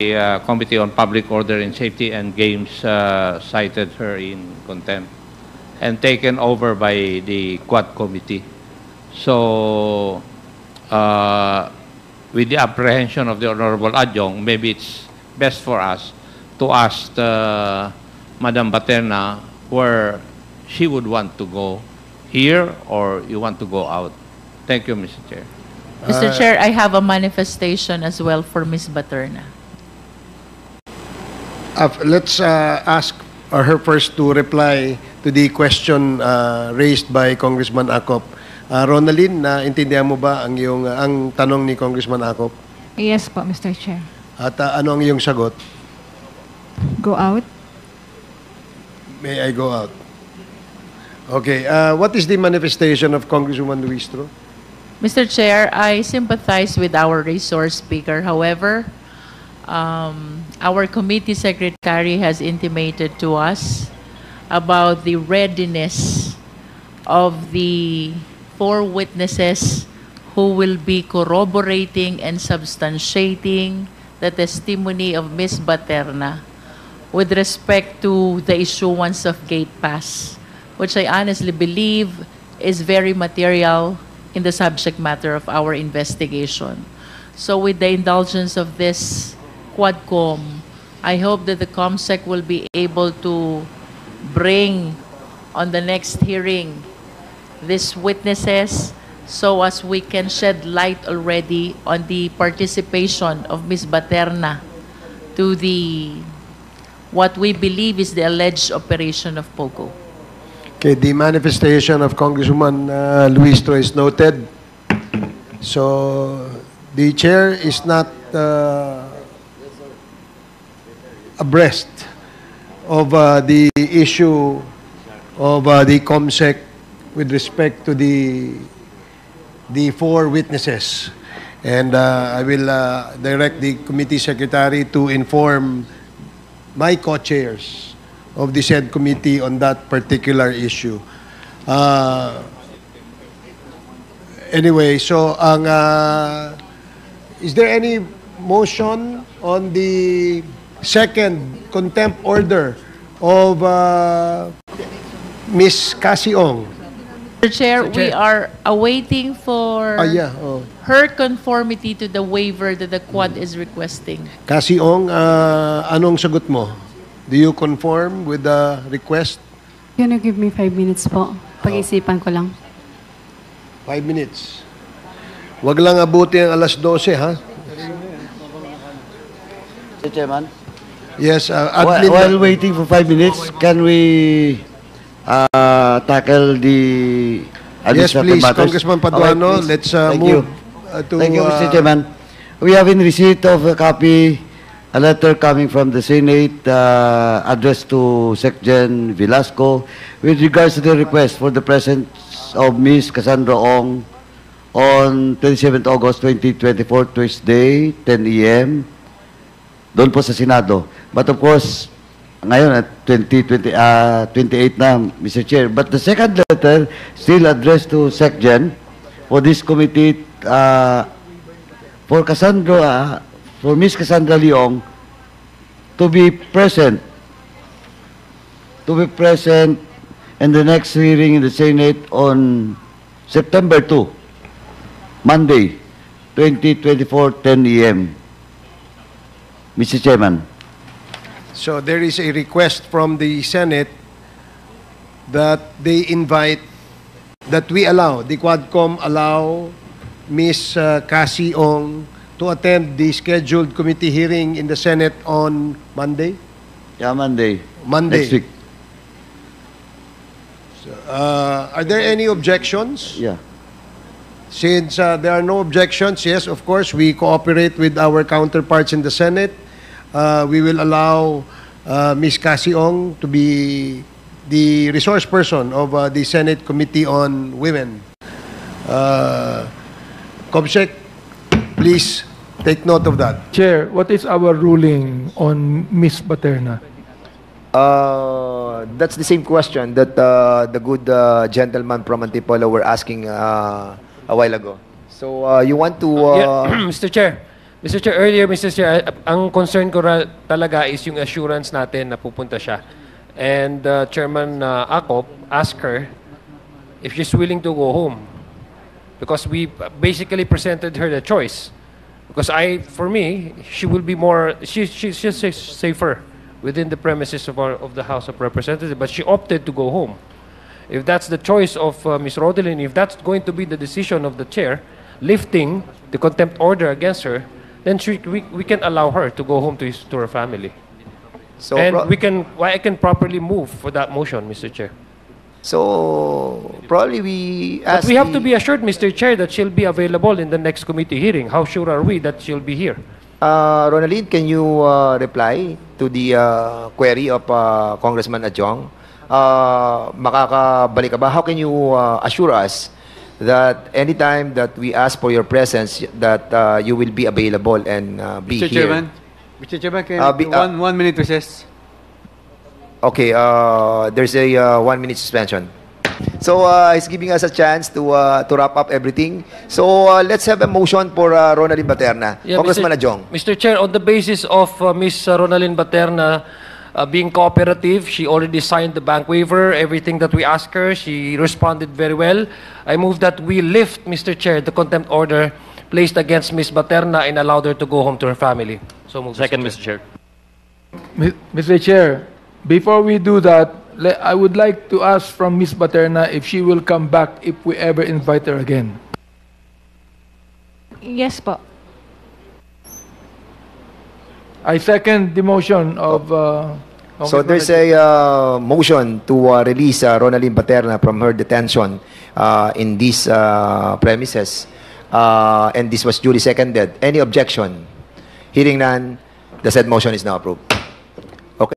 Committee on Public Order and Safety and Games cited her in contempt and taken over by the Quad Committee. So, with the apprehension of the Honorable Adjong, maybe it's best for us to ask Madam Baterna where she would want to go, here or you want to go out. Thank you, Mr. Chair. Mr. Chair, I have a manifestation as well for Ms. Baterna. Let's ask her first to reply to the question raised by Congressman Acop. Ronaldin, intindihan mo ba ang tanong ni Congressman Acop? Yes po, Mr. Chair. At ano ang iyong sagot? Go out. May I go out? Okay. What is the manifestation of Congresswoman Luistro? Mr. Chair, I sympathize with our resource speaker. However, our committee secretary has intimated to us about the readiness of the 4 witnesses who will be corroborating and substantiating the testimony of Ms. Baterna with respect to the issuance of gate pass, which I honestly believe is very material in the subject matter of our investigation. So with the indulgence of this Quadcom, I hope that the COMSEC will be able to bring on the next hearing these witnesses so as we can shed light already on the participation of Ms. Baterna to the what we believe is the alleged operation of POGO. Okay, the manifestation of Congresswoman Luistro is noted. So the chair is not abreast of the issue of the COMSEC with respect to the 4 witnesses. And I will direct the committee secretary to inform my co-chairs of the said committee on that particular issue. Anyway, so is there any motion on the second contempt order of Ms. Cassie Ong? Mr. Chair, we are awaiting for her conformity to the waiver that the Quad is requesting. Cassie Ong, anong sagot mo? Do you conform with the request? Can you give me 5 minutes po? Pag-isipan ko lang. 5 minutes. Wag lang abuti ang alas 12, ha? Mr. Chairman? Yes, while waiting for 5 minutes, can we tackle the yes, please, matters? Congressman Paduano, Okay, let's Thank move you. to... Thank you, Mr. Chairman. We have in receipt of a copy, a letter coming from the Senate addressed to Secgen Velasco with regards to the request for the presence of Ms. Cassandra Ong on 27th August 2024, Tuesday, 10 a.m. doon po sa Senado. But of course, ngayon at 28 na, Mr. Chair. But the second letter still addressed to SecGen for this committee for Ms. Cassandra Leong to be present in the next hearing in the Senate on September 2, Monday, 2024, 10 a.m. Mr. Chairman. So there is a request from the Senate that they invite, that we allow, the Quadcom allow Ms. Cassie Ong to attend the scheduled committee hearing in the Senate on Monday? Yeah, Monday. Monday. Next week. So, are there any objections? Yeah. Since there are no objections, yes, of course, we cooperate with our counterparts in the Senate. We will allow Ms. Cassie Ong to be the resource person of the Senate Committee on Women. Comsec, please take note of that. Chair, what is our ruling on Ms. Baterna? That's the same question that the good gentleman from Antipolo were asking a while ago. So you want to... Mr. Chair, earlier, Mr. Chair, ang concern ko talaga is yung assurance natin na pupunta siya. And Chairman Acop asked her if she's willing to go home. Because we basically presented her the choice. Because for me, she will be more, she's safer within the premises of the House of Representatives, but she opted to go home. If that's the choice of Ms. Rodelin, if that's going to be the decision of the chair, lifting the contempt order against her, then we can allow her to go home to her family. So And I can properly move for that motion, Mr. Chair. So probably we But ask we have to the- be assured, Mr. Chair, that she'll be available in the next committee hearing. How sure are we that she'll be here? Ronaldin, can you reply to the query of Congressman Adjong? Makakabalik ka ba? How can you assure us that anytime that we ask for your presence, that you will be available and be Mr. here? Mr. Chairman, can I 1 minute recess? Okay, there's a 1 minute suspension. So he's giving us a chance to wrap up everything. So let's have a motion for Ronaldin Baterna. Congressman Adjong. Mr. Chair, on the basis of Ms. Ronaldin Baterna being cooperative, she already signed the bank waiver, everything that we asked her, she responded very well. I move that we lift, Mr. Chair, the contempt order placed against Ms. Baterna and allow her to go home to her family. So move. Second, Mr. Chair. Mr. Chair, before we do that, I would like to ask from Ms. Baterna if she will come back if we ever invite her again. Yes po. I second the motion of... So there's a motion to release Ronaldin Baterna from her detention in these premises. And this was duly seconded. Any objection? Hearing none, the said motion is now approved.